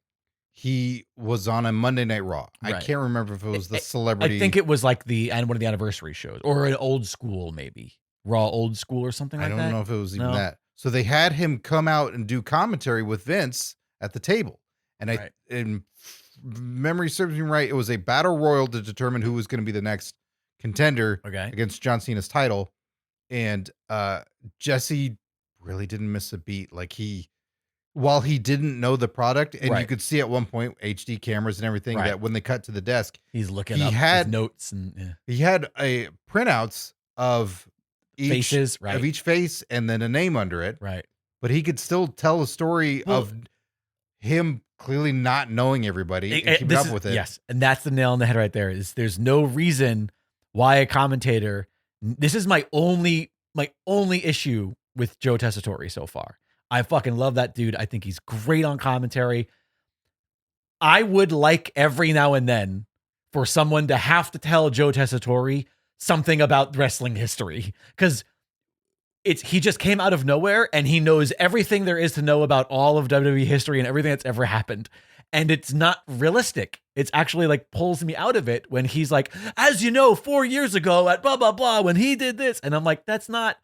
He was on a Monday Night Raw. Right. I can't remember if it was the celebrity. I think it was like one of the anniversary shows or an old school, maybe Raw old school or something like that. I don't know if it was even that. So they had him come out and do commentary with Vince at the table. And in memory serves me right, it was a battle royal to determine who was going to be the next contender against John Cena's title. And Jesse really didn't miss a beat. Like while he didn't know the product, and you could see at one point HD cameras and everything that when they cut to the desk, he's looking up his notes and he had a printouts of each faces, of each face and then a name under it. Right. But he could still tell a story of him clearly not knowing everybody and keeping up with it. Yes. And that's the nail on the head right there. Is there's no reason why a commentator, this is my only issue with Joe Tessitore so far. I fucking love that dude. I think he's great on commentary. I would like every now and then for someone to have to tell Joe Tessitore something about wrestling history, because he just came out of nowhere and he knows everything there is to know about all of WWE history and everything that's ever happened. And it's not realistic. It's actually like pulls me out of it when he's like, as you know, 4 years ago at blah, blah, blah, when he did this. And I'm like, that's not,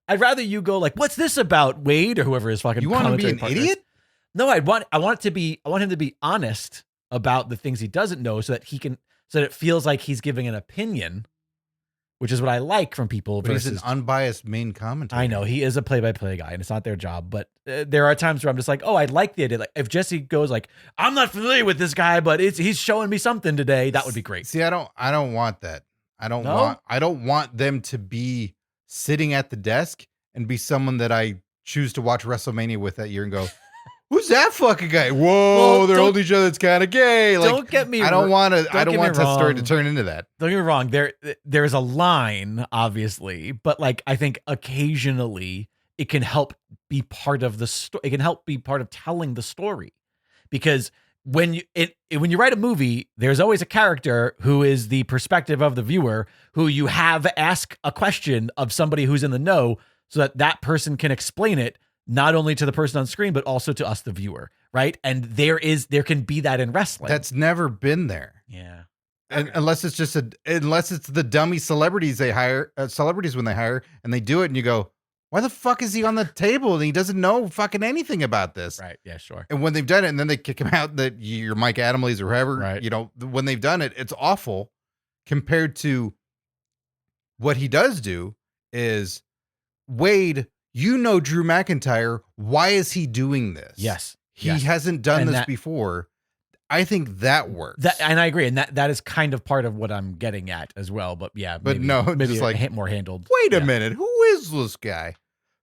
I'd rather you go like, what's this about, Wade, or whoever is fucking. You want to be an idiot? No, I want him to be honest about the things he doesn't know so that it feels like he's giving an opinion, which is what I like from people. But he's an unbiased main commentator. I know he is a play-by-play guy, and it's not their job. But there are times where I'm just like, oh, I'd like the idea. Like if Jesse goes like, I'm not familiar with this guy, but he's showing me something today. That would be great. See, I don't want that. I don't want them to be sitting at the desk and be someone that I choose to watch WrestleMania with that year and go, who's that fucking guy? Whoa, they're holding each other. It's kind of gay. Like, don't get me. I don't want that story to turn into that. Don't get me wrong. There's a line, obviously, but like I think occasionally it can help be part of the story. It can help be part of telling the story, because when you write a movie, there's always a character who is the perspective of the viewer, who you have ask a question of somebody who's in the know, so that person can explain it not only to the person on screen, but also to us, the viewer, right? And there can be that in wrestling. That's never been there. Yeah. And unless it's the dummy celebrities they hire, celebrities when they hire, and they do it, and you go, why the fuck is he on the table and he doesn't know fucking anything about this? Right. Yeah, sure. And when they've done it, and then they kick him out, that you're Mike Adamle's or whoever, right. You know, when they've done it, it's awful compared to what he does do is, Wade, you know Drew McIntyre. Why is he doing this? Yes. He hasn't done this before. I think that works. And I agree. And that is kind of part of what I'm getting at as well. But yeah, maybe just like more handled. Wait a minute. Who is this guy?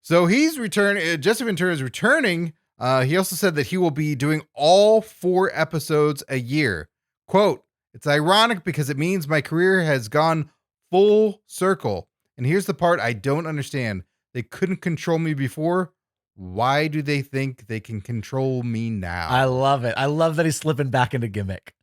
So he's returning. Jesse Ventura is returning. He also said that he will be doing all 4 episodes a year. Quote, it's ironic because it means my career has gone full circle. And here's the part I don't understand. They couldn't control me before. Why do they think they can control me now? I love it. I love that he's slipping back into gimmick.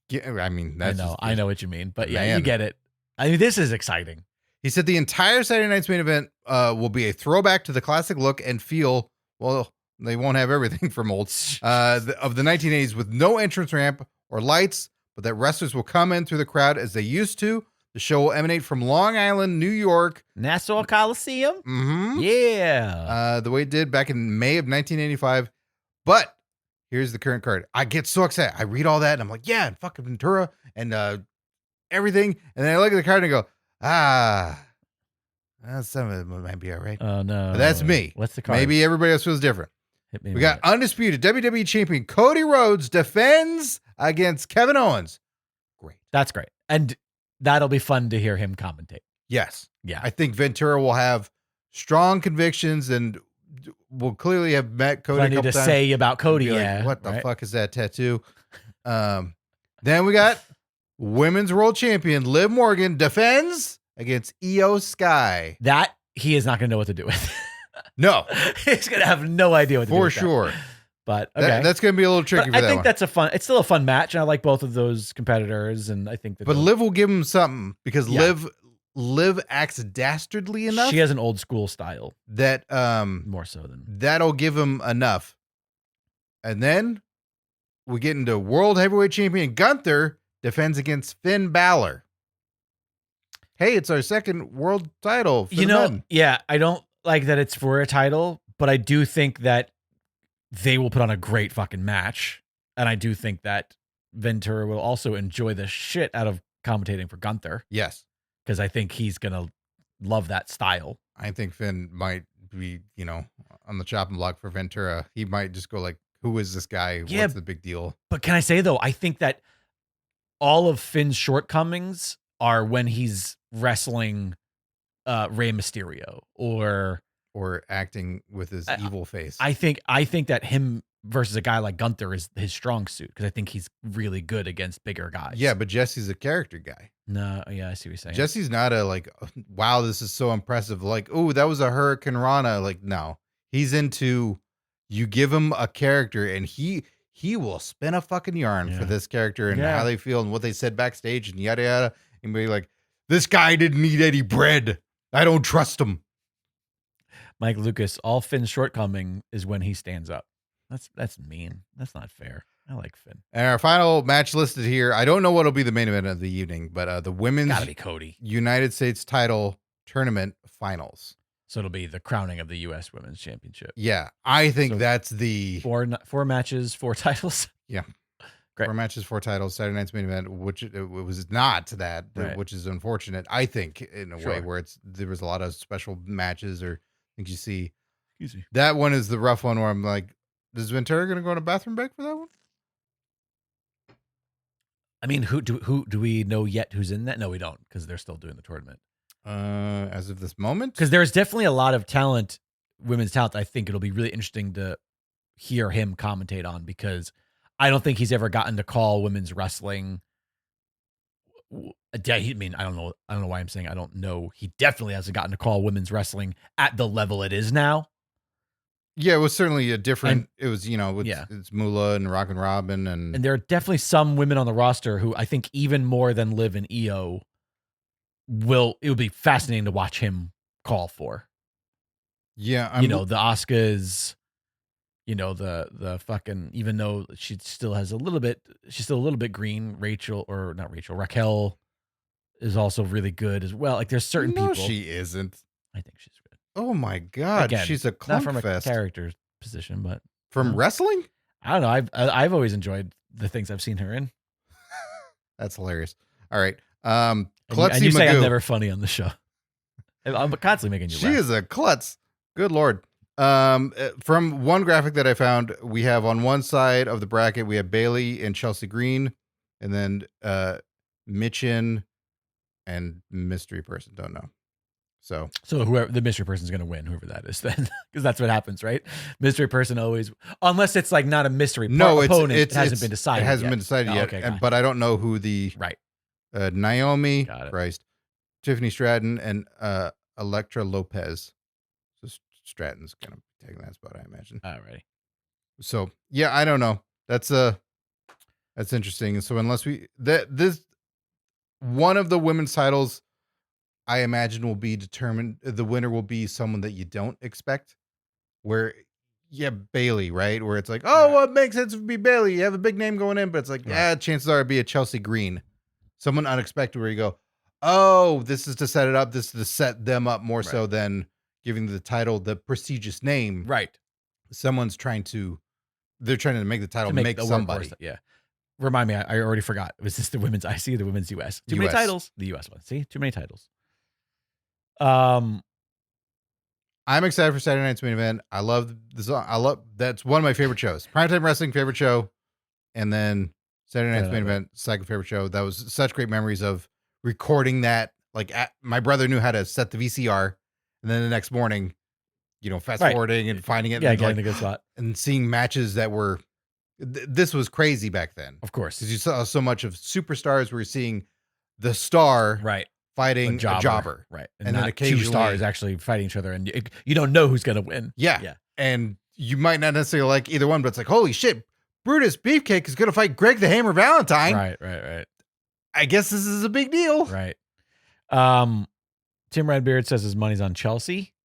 Yeah, I mean, I know what you mean, but yeah, you get it. I mean, this is exciting. He said the entire Saturday night's main event will be a throwback to the classic look and feel. Well, they won't have everything from old of the 1980s with no entrance ramp or lights, but that wrestlers will come in through the crowd as they used to. The show will emanate from Long Island, New York. Nassau Coliseum? Mm-hmm. Yeah. The way it did back in May of 1985. But here's the current card. I get so excited. I read all that and I'm like, yeah, and fucking Ventura and everything. And then I look at the card and I go, some of it might be all right. Oh, no. But that's me. What's the card? Maybe everybody else feels different. Hit me We with got it. undisputed WWE champion Cody Rhodes defends against Kevin Owens. Great. That's great. And that'll be fun to hear him commentate. Yes. Yeah. I think Ventura will have strong convictions and will clearly have met Cody Plenty a couple to times. say about Cody. Be like, Yeah. what the right? fuck is that tattoo? Then we got women's world champion Liv Morgan defends against Io Sky. That he is not going to know what to do with. No, He's going to have no idea what to do for with that. sure. But okay. That's going to be a little tricky But for I that think one. that's it's still a fun match. And I like both of those competitors. And I think that But Liv will give him something because Yeah. Liv acts dastardly enough she has an old school style that more so than. that'll give him enough. And then we get into world heavyweight champion Gunther defends against Finn Balor. Hey, it's our second world title. For the men. Yeah, I don't like that it's for a title, but I do think that they will put on a great fucking match. And I do think that Ventura will also enjoy the shit out of commentating for Gunther Yes. because I think he's going to love that style. I think Finn might be, on the chopping block for Ventura. He might just go like, who is this guy? Yeah. What's the big deal? But can I say, though, I think that all of Finn's shortcomings are when he's wrestling Rey Mysterio or acting with his evil face. I think that him versus a guy like Gunther is his strong suit because I think he's really good against bigger guys. Yeah, but Jesse's a character guy. No, yeah, I see what you're saying. Jesse's not a like, wow, this is so impressive. Like, oh, that was a Hurricane Rana. Like, no, he's into. You give him a character, and he will spin a fucking yarn for this character and how they feel and what they said backstage and yada yada. And be like, this guy didn't eat any bread. I don't trust him. Mike Lucas, all Finn's shortcoming is when he stands up. That's mean. That's not fair. I like Finn. And our final match listed here. I don't know what'll be the main event of the evening, but the women's Gotta be Cody. United States title tournament finals. So it'll be the crowning of the U.S. Women's Championship. Yeah, I think So that's the four matches, 4 titles. Yeah. Great. 4 matches, 4 titles, Saturday night's main event, which it was not that, Right. which is unfortunate. I think in a way Sure. where there was a lot of special matches or things you see. Excuse me. That one is the rough one where I'm like, is Ventura going to go on a bathroom break for that one? I mean, who do we know yet who's in that? No, we don't because they're still doing the tournament. As of this moment, Because there's definitely a lot of talent, women's talent. I think it'll be really interesting to hear him commentate on because I don't think he's ever gotten to call women's wrestling a day. I mean, I don't know why I'm saying I don't know. He definitely hasn't gotten to call women's wrestling at the level it is now. yeah, it was certainly a different. It was it's Moolah and Rockin' Robin And there are definitely some women on the roster who I think even more than Liv and Io it would be fascinating to watch him call for. yeah, The Asukas, the fucking, even though she's still a little bit green. Raquel is also really good as well. Like there's certain no, people. she isn't. I think she's good. Oh my god, Again, she's a Not clunk from a fest. character position, but From wrestling. I don't know. I've always enjoyed the things I've seen her in. That's hilarious. All right. And Klutzy you say I'm Magoo. never funny on the show. I'm constantly making you She laugh. is a klutz. Good Lord. From one graphic that I found, we have on one side of the bracket, we have Bailey and Chelsea Green, and then Mitchin and mystery person. Don't know. So whoever the mystery person is going to win, whoever that is, then, because that's what happens, right? Mystery person always, unless it's like not a mystery opponent, it hasn't been decided. It hasn't been decided yet. Okay, but I don't know who the right. Naomi, Got it. Christ, Tiffany Stratton, and Electra Lopez. So Stratton's kind of taking that spot, I imagine. Alrighty. So yeah, I don't know. That's interesting. And so unless this one of the women's titles, I imagine will be determined. The winner will be someone that you don't expect, where Bailey, right? Where it's like, oh, well, it makes sense to be Bailey. You have a big name going in, but it's like, chances are it'd be a Chelsea Green. Someone unexpected where you go, oh, this is to set it up. This is to set them up more so than giving the title the prestigious name. Right. Someone's trying to make the title make somebody. Yeah. Remind me, I already forgot. Was this the women's IC or the women's US? Too many titles. The US one. See? Too many titles. I'm excited for Saturday night's main event. I love this. That's one of my favorite shows. Primetime Wrestling favorite show, and then Saturday night's main event, second favorite show. That was such great memories of recording that. Like my brother knew how to set the VCR, and then the next morning, fast forwarding and finding it. Yeah, and getting a good spot and seeing matches that were. This was crazy back then, of course, because you saw so much of superstars. We're seeing the star fighting a jobber. Right. And then occasionally 2 stars actually fighting each other, and you don't know who's going to win. Yeah. And you might not necessarily like either one, but it's like, holy shit, Brutus Beefcake is going to fight Greg the Hammer Valentine. Right. I guess this is a big deal. Right. Tim Redbeard says his money's on Chelsea.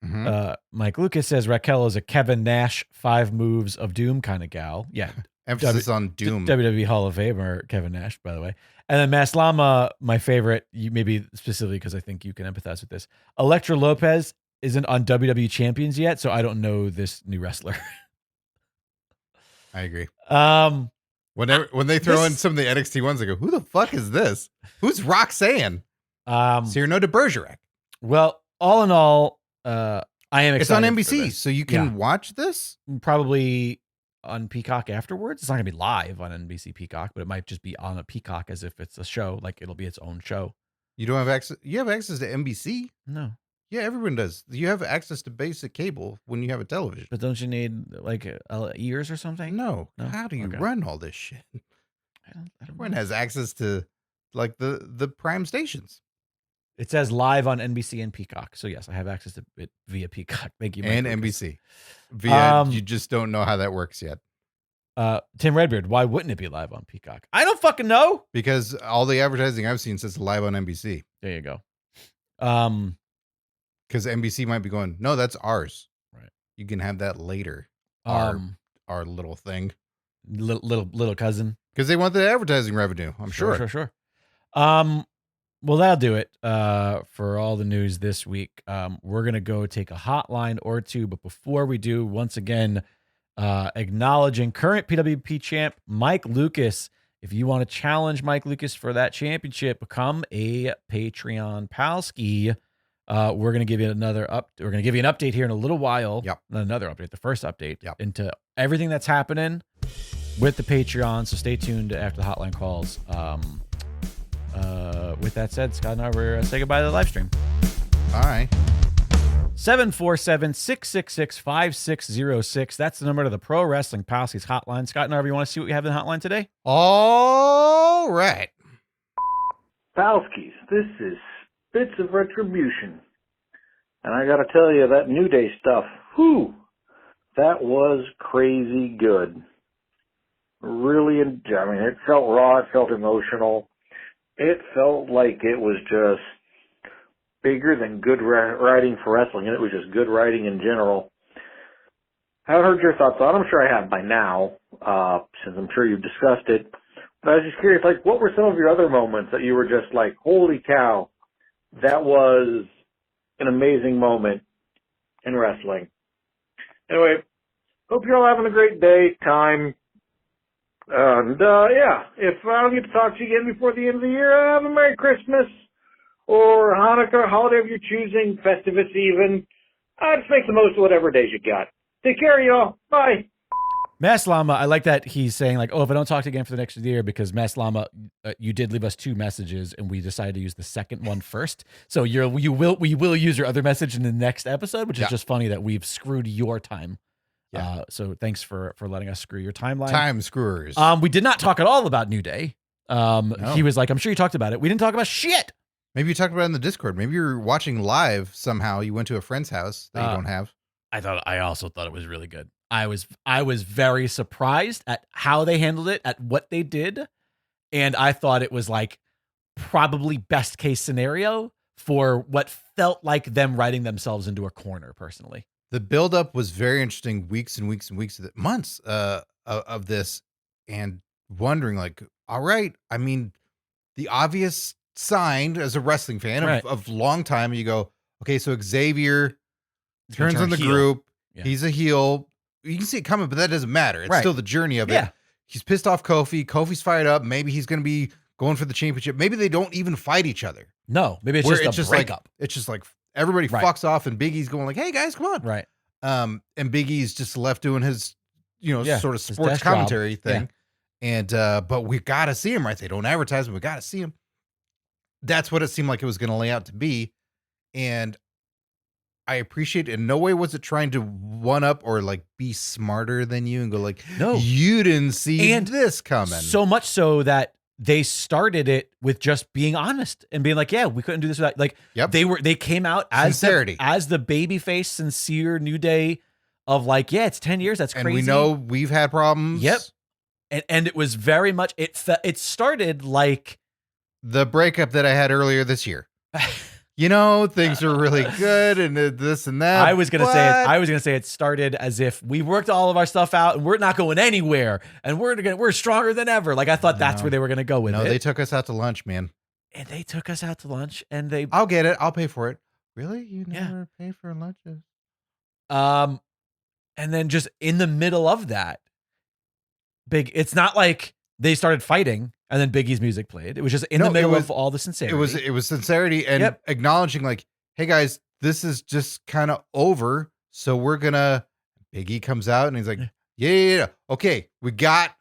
Mm-hmm. Mike Lucas says Raquel is a Kevin Nash 5 moves of doom kind of gal. Yeah. Emphasis on doom. WWE Hall of Famer Kevin Nash, by the way. And then Maslama, my favorite, maybe specifically because I think you can empathize with this. Elektra Lopez isn't on WWE Champions yet, so I don't know this new wrestler. I agree. When they throw in some of the NXT ones, I go, who the fuck is this? Who's Roxanne? Cyrano de Bergerac. Well, all in all, I am excited. It's on NBC, so you can watch this? Probably on Peacock afterwards. It's not gonna be live on NBC Peacock, but it might just be on a Peacock as if it's a show, like it'll be its own show. You don't have access. You have access to NBC? No. Yeah, everyone does. You have access to basic cable when you have a television. But don't you need like ears or something? No. How do you run all this shit? I don't Everyone has access to like the prime stations. It says live on NBC and Peacock. So yes, I have access to it via Peacock. Thank you, Mike and Lucas. NBC. Via you just don't know how that works yet. Tim Redbeard, why wouldn't it be live on Peacock? I don't fucking know. Because all the advertising I've seen says live on NBC. There you go. Because NBC might be going, no, that's ours. Right. You can have that later. Our little thing. Little cousin. Because they want the advertising revenue, I'm sure. Sure. Well, that'll do it for all the news this week. We're going to go take a hotline or two. But before we do, once again, acknowledging current PWP champ Mike Lucas. If you want to challenge Mike Lucas for that championship, become a Patreon Palski. We're going to give you We're going to give you an update here in a little while. Yep. Not another update, the first update into everything that's happening with the Patreon. So stay tuned after the hotline calls. With that said, Scott and I will say goodbye to the live stream. All right. 747-666-5606. That's the number to the Pro Wrestling Palskis hotline. Scott and Arby, you want to see what we have in the hotline today? All right. Palskis, this is Bits of Retribution. And I got to tell you, that New Day stuff, that was crazy good. Really, it felt raw, it felt emotional. It felt like it was just bigger than good writing for wrestling, and it was just good writing in general. I haven't heard your thoughts on it. I'm sure I have by now, since I'm sure you've discussed it. But I was just curious, like, what were some of your other moments that you were just like, holy cow, that was an amazing moment in wrestling? Anyway, hope you're all having a great day, time. And, if I don't get to talk to you again before the end of the year, have a Merry Christmas or Hanukkah, holiday of your choosing, Festivus even. Just make the most of whatever days you got. Take care, y'all. Bye. Maslama, I like that he's saying like, if I don't talk to you again for the next year, because Maslama, you did leave us 2 messages and we decided to use the second one first. So we will use your other message in the next episode, which is just funny that we've screwed your time. Yeah. So thanks for letting us screw your timeline. Time screwers. We did not talk at all about New Day. No. He was like, I'm sure you talked about it. We didn't talk about shit. Maybe you talked about it in the Discord. Maybe you're watching live somehow. You went to a friend's house that you don't have. I also thought it was really good. I was very surprised at how they handled it, at what they did. And I thought it was like probably best case scenario for what felt like them writing themselves into a corner personally. The buildup was very interesting. Weeks and weeks and weeks, months of this, and wondering like, all right. I mean, the obvious sign as a wrestling fan of long time, you go, okay, so Xavier turns on the heel. group. Yeah. He's a heel. You can see it coming, but that doesn't matter. It's still the journey of Yeah. it. He's pissed off Kofi. Kofi's fired up. Maybe he's going to be going for the championship. Maybe they don't even fight each other. No, maybe it's just a breakup. It's just like everybody fucks off, and Big E's going like, "Hey guys, come on!" Right. And Big E's just left doing his, sort of his sports desk commentary job. thing. And but we got to see him, right? They don't advertise him. We got to see him. That's what it seemed like it was going to lay out to be, and I appreciate it. In no way was it trying to one up or like be smarter than you and go like, no, you didn't see and this coming. So much so that they started it with just being honest and being like, yeah, we couldn't do this without, like, they came out as sincerity, as the babyface, sincere New Day of like, yeah, it's 10 years. That's crazy. And we know we've had problems. Yep. And it was very much, it started like the breakup that I had earlier this year. Things are really good and this and that. I was gonna say it started as if we worked all of our stuff out and we're not going anywhere and we're stronger than ever. Like I thought that's where they were gonna go with it. No, they took us out to lunch, man. And they took us out to lunch and I'll get it. I'll pay for it. Really? You never pay for lunches? And then just in the middle of that, it's not like they started fighting and then Biggie's music played. It was just in the middle of all the sincerity. It was sincerity and acknowledging like, hey guys, this is just kind of over. So we're gonna, Biggie comes out and he's like, yeah. Okay, we got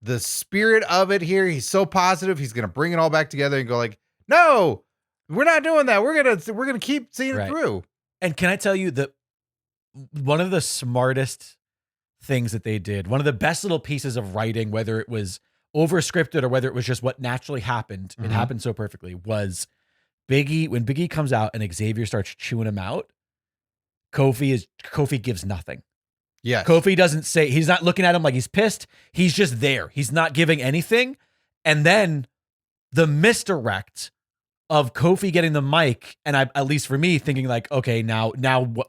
the spirit of it here. He's so positive. He's gonna bring it all back together and go like, no, we're not doing that. We're gonna keep seeing it through. And can I tell you that one of the smartest things that they did, one of the best little pieces of writing, whether it was over scripted or whether it was just what naturally happened, it happened so perfectly, was when Biggie comes out and Xavier starts chewing him out, Kofi gives nothing. Yes. Kofi doesn't say, he's not looking at him like he's pissed. He's just there. He's not giving anything. And then the misdirect of Kofi getting the mic, and at least for me, thinking like, okay, now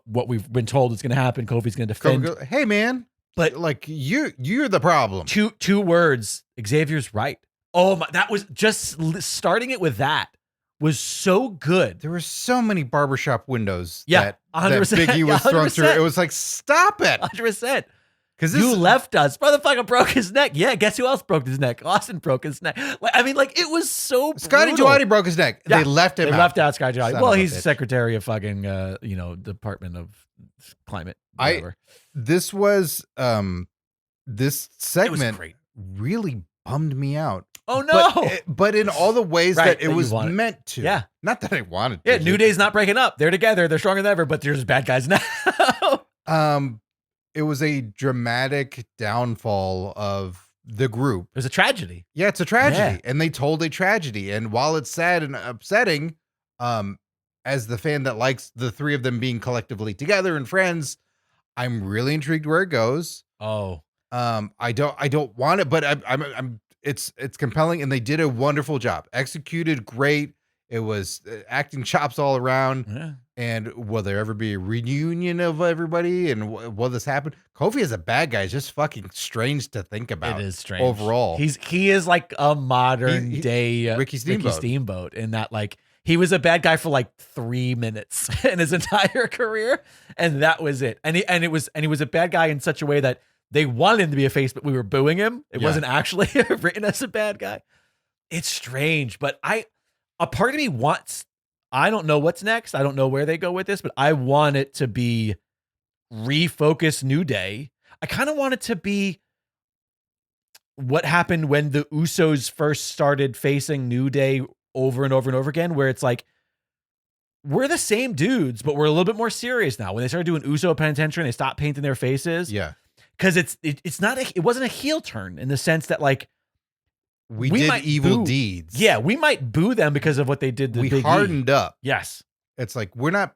what we've been told is going to happen. Kofi's going to defend. Hey man, but like you're the problem. Two words. Xavier's right. Oh my, that was just starting it with that was so good. There were so many barbershop windows. Yeah, that 100%. Biggie was thrown through. It was like, stop it, 100%. Because you left us. Motherfucker broke his neck. Yeah, guess who else broke his neck? Austin broke his neck. It was so Scotty Duarte broke his neck. Yeah, they left him out. They left out Scotty Duarte. Well, he's bitch. Secretary of fucking, Department of Climate. Whatever. This segment really bummed me out. Oh, no. But in all the ways that it was meant to. Yeah. Not that I wanted to. Yeah, New Day's not breaking up. They're together. They're stronger than ever, but there's bad guys now. It was a dramatic downfall of the group. It was a tragedy. Yeah, it's a tragedy. Yeah. And they told a tragedy. And while it's sad and upsetting, as the fan that likes the three of them being collectively together and friends, I'm really intrigued where it goes. Oh. I don't want it, but it's compelling, and they did a wonderful job. Executed great. It was acting chops all around. Yeah. And will there ever be a reunion of everybody? And will this happen? Kofi as a bad guy is just fucking strange to think about. It is strange. Overall. He is like a modern day Ricky Steamboat in that, like, he was a bad guy for like 3 minutes in his entire career. And that was it. And he was a bad guy in such a way that they wanted him to be a face, but we were booing him. It wasn't actually written as a bad guy. It's strange, but a part of me wants, I don't know what's next. I don't know where they go with this, but I want it to be refocus New Day. I kind of want it to be what happened when the Usos first started facing New Day over and over and over again, where it's like, we're the same dudes, but we're a little bit more serious now. When they started doing Uso Penitentiary and they stopped painting their faces. Yeah. Because it wasn't a heel turn in the sense that, like, we did evil deeds. Yeah, we might boo them because of what they did to we Big hardened up. Yes. It's like we're not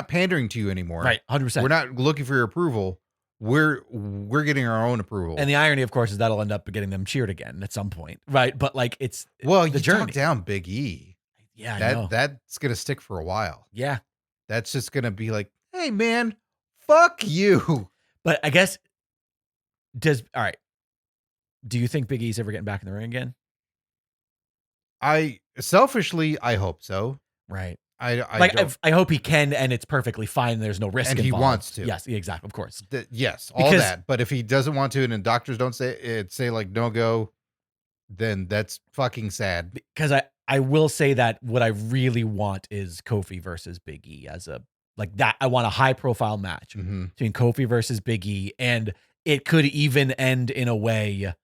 pandering to you anymore. Right, 100%. We're not looking for your approval. We're getting our own approval. And the irony, of course, is that'll end up getting them cheered again at some point. Right. But like it's the journey. Talk down Big E. Yeah, I know. That's gonna stick for a while. Yeah. That's just gonna be like, hey man, Fuck you. But I guess all right. Do you think Big E's ever getting back in the ring again? I hope so. Right. I hope he can, and it's perfectly fine. There's no risk and involved. He wants to. Yes, exactly. Of course. Yes, all that. But if he doesn't want to, and the doctors don't say like no go, then that's fucking sad. Because I will say that what I really want is Kofi versus Big E as a like that. I want a high profile match between Kofi versus Big E, and it could even end in a way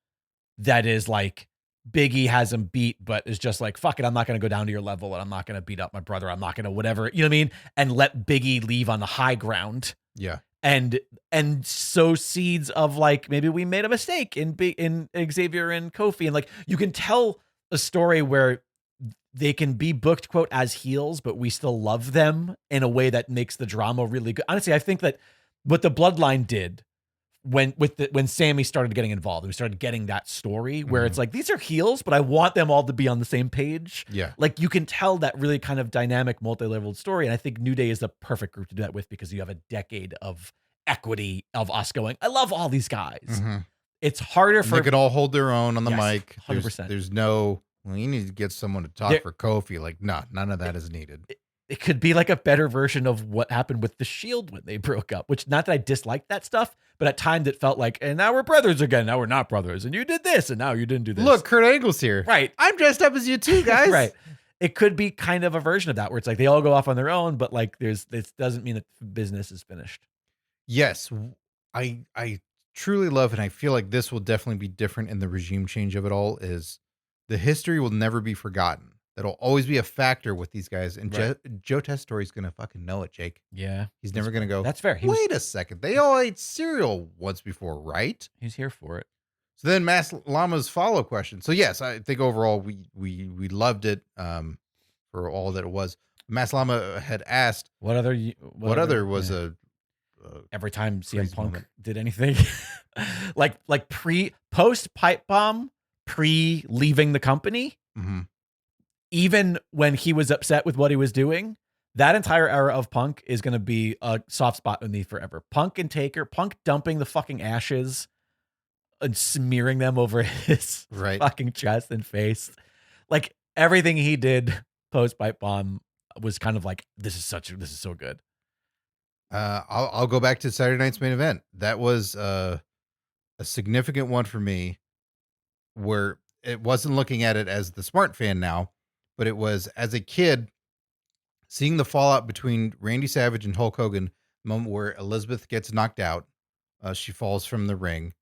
that is like Big E has him beat, but is just like, fuck it, I'm not going to go down to your level, and I'm not going to beat up my brother. I'm not going to whatever, you know what I mean? And let Big E leave on the high ground. Yeah. And sow seeds of like, maybe we made a mistake in Xavier and Kofi. And like, you can tell a story where they can be booked, quote, as heels, but we still love them in a way that makes the drama really good. Honestly, I think that what the Bloodline did when Sammy started getting involved, we started getting that story where it's like, these are heels, but I want them all to be on the same page. Yeah. Like you can tell that really kind of dynamic, multi-leveled story. And I think New Day is the perfect group to do that with, because you have a decade of equity of us going, I love all these guys. It's harder They could all hold their own on the mic. 100%. There's no, well, you need to get someone to talk for Kofi. Like, no, none of that is needed. It could be like a better version of what happened with the Shield when they broke up, which not that I disliked that stuff, but at times it felt like, and now we're brothers again. Now we're not brothers. And you did this, and now you didn't do this. Look, Kurt Angle's here. Right. I'm dressed up as you too, guys. Right. It could be kind of a version of that where it's like they all go off on their own, but like this doesn't mean that business is finished. Yes. I truly love, and I feel like this will definitely be different in the regime change of it all, is the history will never be forgotten. That'll always be a factor with these guys. And Right. Joe Testatori's going to fucking know it, Jake. Yeah. He's never going to go, That's fair. Wait a second. They all ate cereal once before, right? He's here for it. So then Mas Lama's follow question. So yes, I think overall we loved it for all that it was. Mas Lama had asked, What other was yeah. Every time CM crazy Punk moment. did anything like post pipe bomb, pre leaving the company, even when he was upset with what he was doing, that entire era of Punk is going to be a soft spot with me forever. Punk and Taker, Punk dumping the fucking ashes and smearing them over his fucking chest and face. Like everything he did post pipe bomb was kind of like, this is so good. I'll go back to Saturday night's main event. That was a significant one for me, where it wasn't looking at it as the smart fan now, but it was as a kid seeing the fallout between Randy Savage and Hulk Hogan, the moment where Elizabeth gets knocked out. She falls from the ring,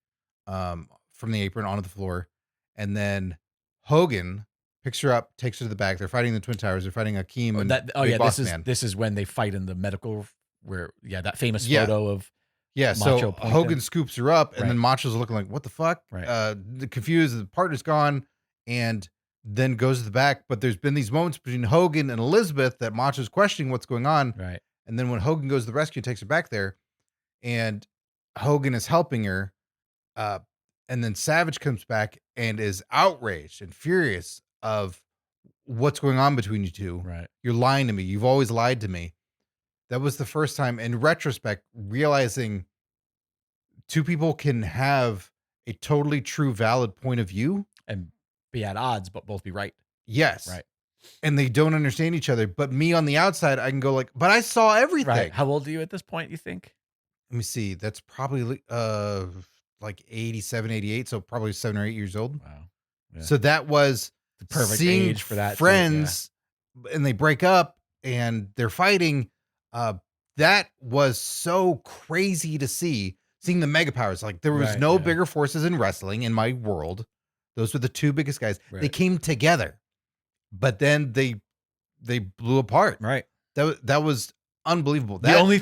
from the apron onto the floor. And then Hogan picks her up, takes her to the back. They're fighting the Twin Towers. They're fighting Akeem and Big Boss Man. This is when they fight in the medical, that famous photo of Macho so pointing. Hogan scoops her up, and then Macho's looking like, what the fuck? Right. Confused, the partner's gone, and then goes to the back. But there's been these moments between Hogan and Elizabeth that Macho's questioning what's going on. Right. And then when Hogan goes to the rescue, takes her back there, and Hogan is helping her. And then Savage comes back and is outraged and furious of what's going on between you two. Right. You're lying to me. You've always lied to me. That was the first time, in retrospect, realizing two people can have a totally true, valid point of view and be at odds, but both be right. Yes. Right. And they don't understand each other. But me on the outside, I can go like, but I saw everything. Right. How old are you at this point, you think? Let me see. That's probably like 87, 88. So probably 7 or 8 years old. Wow. Yeah. So that was the perfect seeing age for that. Friends and they break up and they're fighting. That was so crazy to see, seeing the mega powers. Like there was no bigger forces in wrestling in my world. Those were the two biggest guys. Right. They came together, but then they blew apart. Right. That was unbelievable. The only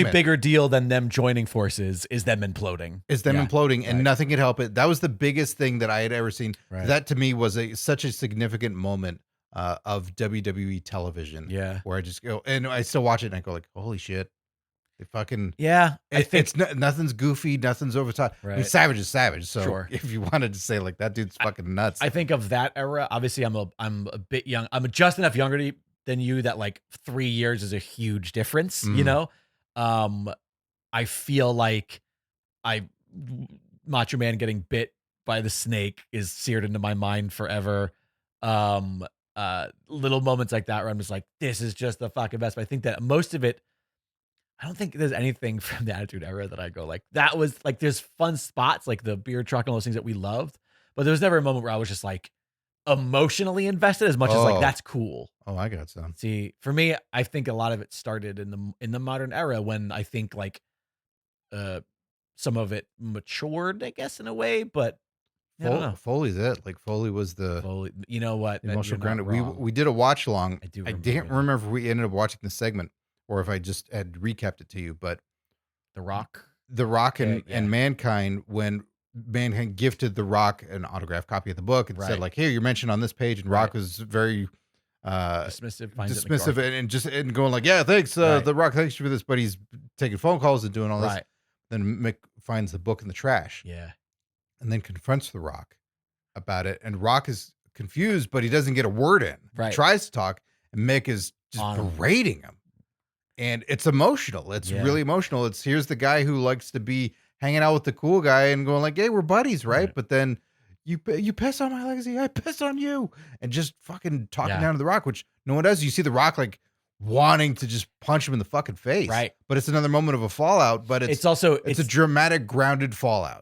bigger deal than them joining forces is them imploding. And nothing could help it. That was the biggest thing that I had ever seen. Right. That to me was such a significant moment of WWE television. Yeah. Where I just go, and I still watch it and I go like, holy shit. They fucking, I think it's nothing's goofy, nothing's over top. Right. I mean, Savage is Savage. So Sure. if you wanted to say like that dude's fucking nuts. I think of that era. Obviously I'm a bit young. I'm just enough younger than you that like 3 years is a huge difference, you know? I feel like Macho Man getting bit by the snake is seared into my mind forever. Little moments like that where I'm just like, this is just the fucking best. But I think that most of it, I don't think there's anything from the Attitude Era that I go like, that was like, there's fun spots like the beer truck and all those things that we loved, but there was never a moment where I was just like emotionally invested as much as like, that's cool. Oh, I got some. See, for me, I think a lot of it started in the modern era when I think like some of it matured, I guess, in a way, but I don't know. Foley's it. Like Foley was the Foley, you know what? emotional You're not grounded. wrong. We did a watch along. I do I remember can't that. remember if we ended up watching the segment or if I just had recapped it to you, but The Rock. The Rock and Yeah. Mankind, when Mankind gifted The Rock an autographed copy of the book and said, Right. like, "Here, you're mentioned on this page," and Rock was very Dismissive, finds it in the dismissive garbage. and going like, "Yeah, thanks, Right. The Rock, thanks for this," but he's taking phone calls and doing all this. Right. Then Mick finds the book in the trash Yeah. and then confronts The Rock about it, and Rock is confused, but he doesn't get a word in. Right. He tries to talk, and Mick is just On him. berating him. And it's emotional. It's Yeah. really emotional. It's here's the guy who likes to be hanging out with the cool guy and going like, "Hey, we're buddies, right?" Right. But then you piss on my legacy, I piss on you, and just fucking talking Yeah. down to The Rock, which no one does. You see The Rock like wanting to just punch him in the fucking face, Right. But it's another moment of a fallout. But It's also it's a dramatic, grounded fallout.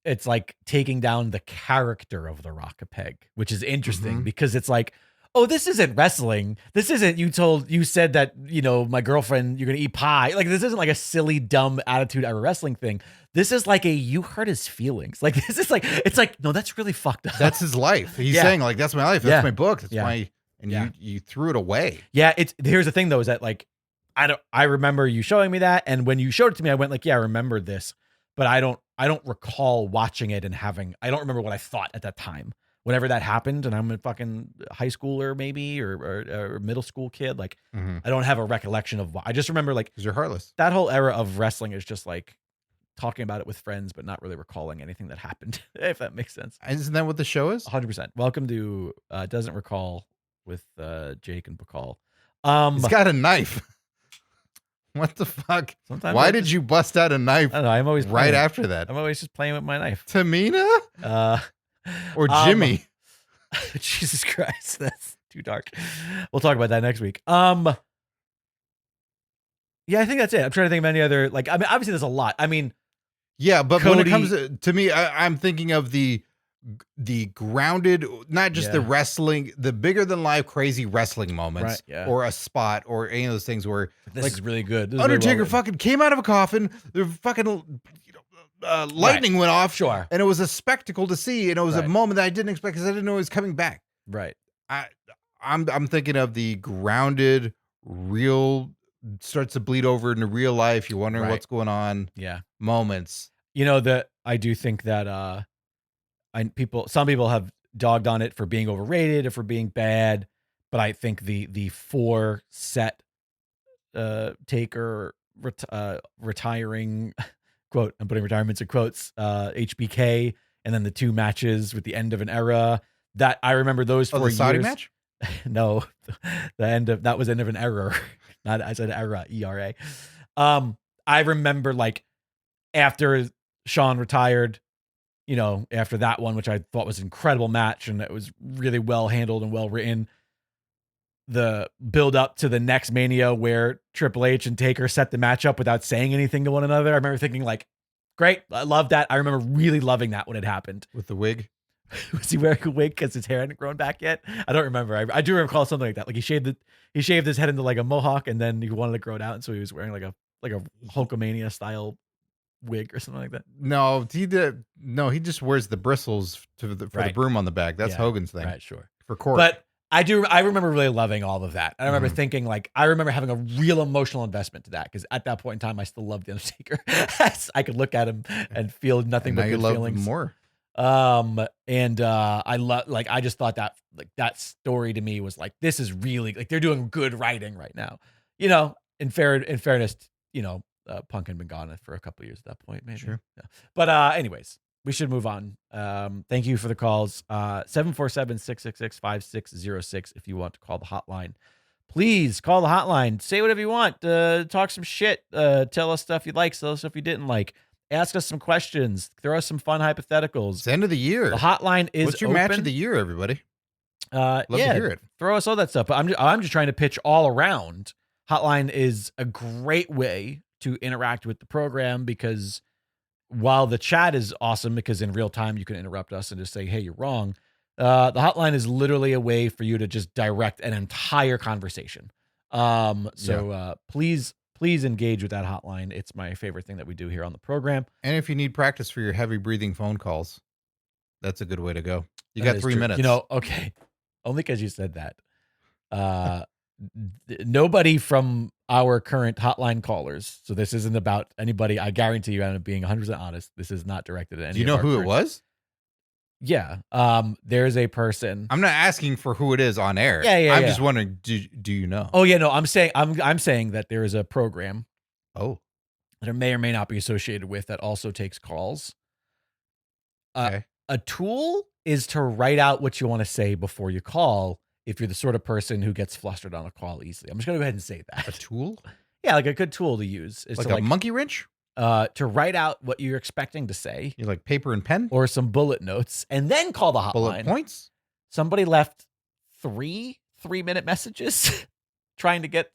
It's like taking down the character of The Rock a peg, which is interesting Mhm. because it's like, oh, this isn't wrestling. This isn't you said that, my girlfriend, you're going to eat pie. Like, this isn't like a silly, dumb Attitude Era wrestling thing. This is like you hurt his feelings. Like, this is like, it's like, no, that's really fucked up. That's his life. He's Yeah. saying like, "That's my life. That's Yeah. my book. That's Yeah. my," and Yeah. you threw it away. Yeah, here's the thing though, is that like I remember you showing me that, and when you showed it to me, I went like, yeah, I remember this, but I don't recall watching it and I don't remember what I thought at that time. Whenever that happened, and I'm a fucking high schooler maybe or middle school kid, like Mm-hmm. I don't have a recollection of what I just remember like Because you're heartless. that whole era of wrestling is just like talking about it with friends, but not really recalling anything that happened, if that makes sense. Isn't that what the show is? 100%. Welcome to Doesn't Recall with Jake and Bacall. He's got a knife. What the fuck? Sometimes Why did you bust out a knife I don't know. I'm always right playing. after that? I'm always just playing with my knife. Tamina or Jimmy? Jesus Christ, that's too dark. We'll talk about that next week. Yeah, I think that's it. I'm trying to think of any other obviously there's a lot. I mean, Yeah, but when it Cody- comes to me, I'm thinking of the grounded, not just the Yeah. wrestling, the bigger than life, crazy wrestling moments, Right, yeah. or a spot, or any of those things where this like is really good. This is really Undertaker well written. fucking came out of a coffin, the fucking lightning went off, Sure. and it was a spectacle to see, and it was a Right. moment that I didn't expect because I didn't know he was coming back. Right. I'm thinking of the grounded, real, starts to bleed over into real life. You're wondering Right. what's going on. Yeah. Moments. That I do think that some people have dogged on it for being overrated or for being bad, but I think the 4 set Taker retiring quote, I'm putting retirements in quotes, HBK, and then the 2 matches with the end of an era, that I remember those 4 Oh, the years. Saudi match? No, that was end of an error. Not, I said era, ERA. I remember like after Sean retired, after that one, which I thought was an incredible match and it was really well handled and well written, the build up to the next Mania where Triple H and Taker set the match up without saying anything to one another. I remember thinking like, great, I love that. I remember really loving that when it happened. With the wig? Was he wearing a wig because his hair hadn't grown back yet? I don't remember. I do recall something like that. Like he shaved his head into like a mohawk and then he wanted to grow it out, and so he was wearing like a Hulkamania style wig or something like that. No, he did. No, he just wears the bristles for the Right. broom on the back. That's Yeah. Hogan's thing. Right, sure. For Cork. But I remember really loving all of that. I remember Mhm. thinking I remember having a real emotional investment to that because at that point in time I still loved the Undertaker. I could look at him and feel nothing and but now you good love feelings. him more. I love I just thought that that story to me was this is really they're doing good writing right now. In fairness, Punk had been gone for a couple of years at that point, maybe. Sure. Yeah. But anyways, we should move on. Thank you for the calls. 747-666-5606 if you want to call the hotline. please call the hotline. Say whatever you want. Talk some shit. Tell us stuff you like. Tell us stuff you didn't like. Ask us some questions. Throw us some fun hypotheticals. It's the end of the year. The hotline is What's your open. match of the year, everybody? Love to Yeah, hear it. throw us all that stuff. But I'm just trying to pitch all around. Hotline is a great way to interact with the program because while the chat is awesome because in real time you can interrupt us and just say, hey, you're wrong. The hotline is literally a way for you to just direct an entire conversation. Please engage with that hotline. It's my favorite thing that we do here on the program. And if you need practice for your heavy breathing phone calls, that's a good way to go. You got 3 minutes. Okay. Only because you said that. Nobody from our current hotline callers. So this isn't about anybody. I guarantee you, I'm being 100% honest. This is not directed at any. Do you know who it was? Yeah. There's a person. I'm not asking for who it is on air. Yeah. I'm just wondering, do you know? Oh yeah, no, I'm saying that there is a program Oh. that may or may not be associated with that also takes calls. Okay. A tool is to write out what you want to say before you call if you're the sort of person who gets flustered on a call easily. I'm just going to go ahead and say that. A tool? Yeah, like a good tool to use is Like to a monkey wrench? to write out what you're expecting to say. You like paper and pen? Or some bullet notes and then call the hotline. Bullet points? Somebody left 3-minute messages trying to get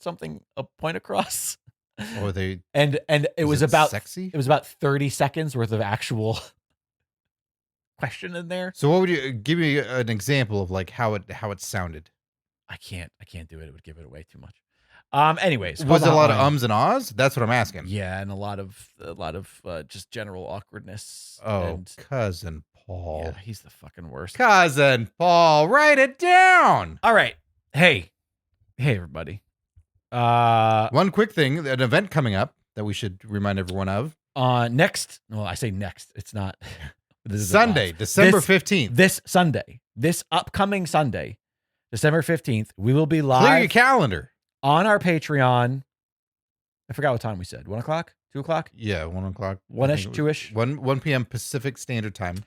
a point across. Or they and it was about sexy? It was about 30 seconds worth of actual question in there. So what would you give me an example of like how it sounded? I can't do it. It would give it away too much. Anyways, Was it a lot of hotline. ums and ahs? That's what I'm asking. Yeah, and a lot of just general awkwardness. Oh, and, cousin Paul. yeah, he's the fucking worst. Cousin Paul, write it down. All right, hey everybody. One quick thing, an event coming up that we should remind everyone of. Next. Well, I say next. It's not. This is Sunday, December 15th. This Sunday, this upcoming Sunday, December 15th, we will be live. Clear your calendar. On our Patreon. I forgot what time we said. 1 o'clock? 2 o'clock? Yeah, 1 o'clock. 1-ish, 2-ish? 1 p.m. Pacific Standard Time.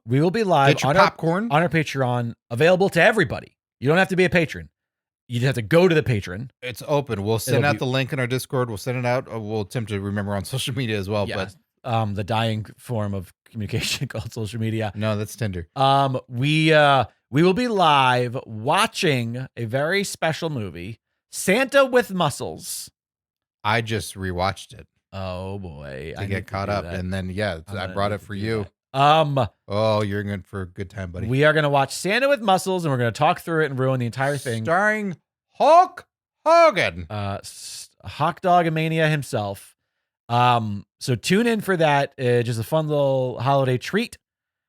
We will be live Get your on popcorn. on our Patreon, available to everybody. You don't have to be a patron. You just have to go to the patron. It's open. We'll send It'll out be- the link in our Discord. We'll send it out. We'll attempt to remember on social media as well. Yeah. The dying form of communication called social media. But no, that's Tinder. We will be live watching a very special movie, Santa with Muscles. I just rewatched it Oh boy. to get caught up. And then, I brought it for you. That. Oh, you're in for a good time, buddy. We are going to watch Santa with Muscles, and we're going to talk through it and ruin the entire thing. Starring Hulk Hogan. Hawk Dog Mania himself. So tune in for that. Just a fun little holiday treat.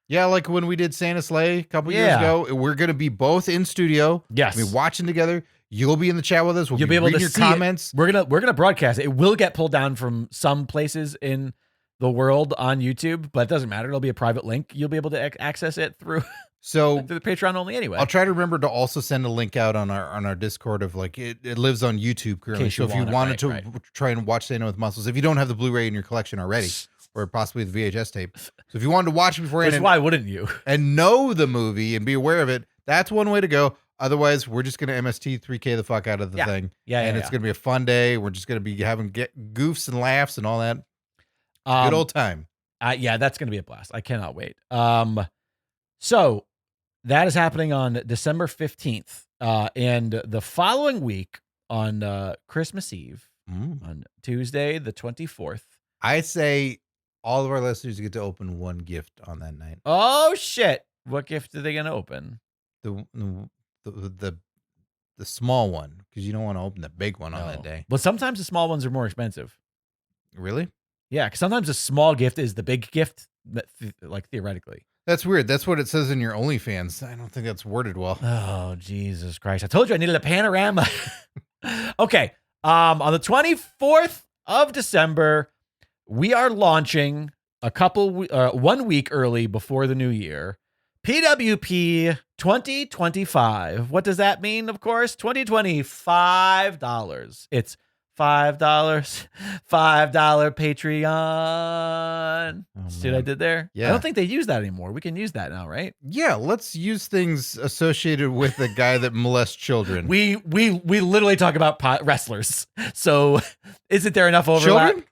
Yeah, like when we did Santa Sleigh a couple years ago. We're going to be both in studio. Yes. We'll be watching together. You'll be in the chat with us. You'll be able to reading your see comments. We're gonna broadcast it. It will get pulled down from some places in the world on YouTube, but it doesn't matter. It'll be a private link. You'll be able to access it through So through the Patreon only anyway. I'll try to remember to also send a link out on our Discord of like it lives on YouTube currently. case So you if you want it, wanted to try and watch Santa with Muscles, if you don't have the Blu-ray in your collection already, or possibly the VHS tape, so if you wanted to watch it beforehand Why wouldn't you? and know the movie and be aware of it, that's one way to go. Otherwise, we're just gonna MST 3K the fuck out of the thing. And it's gonna be a fun day. We're just gonna be having goofs and laughs and all that. Good old time. Yeah, that's gonna be a blast. I cannot wait. So that is happening on December 15th. And the following week on Christmas Eve, on Tuesday, the 24th. I say all of our listeners get to open one gift on that night. Oh shit! What gift are they gonna open? The small one, because you don't want to open the big one on that day. But sometimes the small ones are more expensive. Really? Yeah, because sometimes a small gift is the big gift, like theoretically. That's weird. That's what it says in your OnlyFans. I don't think that's worded well. Oh, Jesus Christ. I told you I needed a panorama. Okay. On the 24th of December, we are launching 1 week early before the new year, PWP 2025. What does that mean? Of course, $2025. It's $5 Patreon. See what I did there? Yeah. I don't think they use that anymore. We can use that now, right? Yeah, let's use things associated with a guy that molests children. We literally talk about wrestlers. So isn't there enough overlap? Children?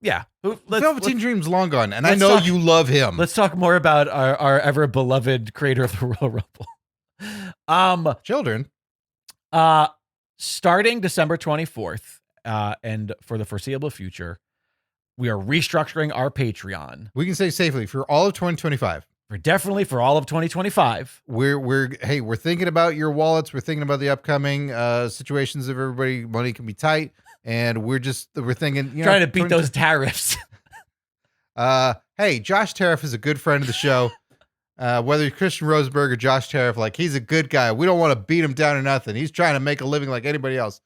Yeah. Velveteen Dream's long gone, and I let's know talk- you love him. Let's talk more about our ever beloved creator of the Royal Rumble. Children. Starting December 24th, and for the foreseeable future, we are restructuring our Patreon. We can say safely for all of 2025. For all of 2025. We're thinking about your wallets. We're thinking about the upcoming situations of everybody. Money can be tight, and we're thinking, Trying to beat those tariffs. Hey, Josh Tariff is a good friend of the show. Whether you're Christian Rosenberg or Josh Tariff, like, he's a good guy. We don't want to beat him down or nothing. He's trying to make a living like anybody else.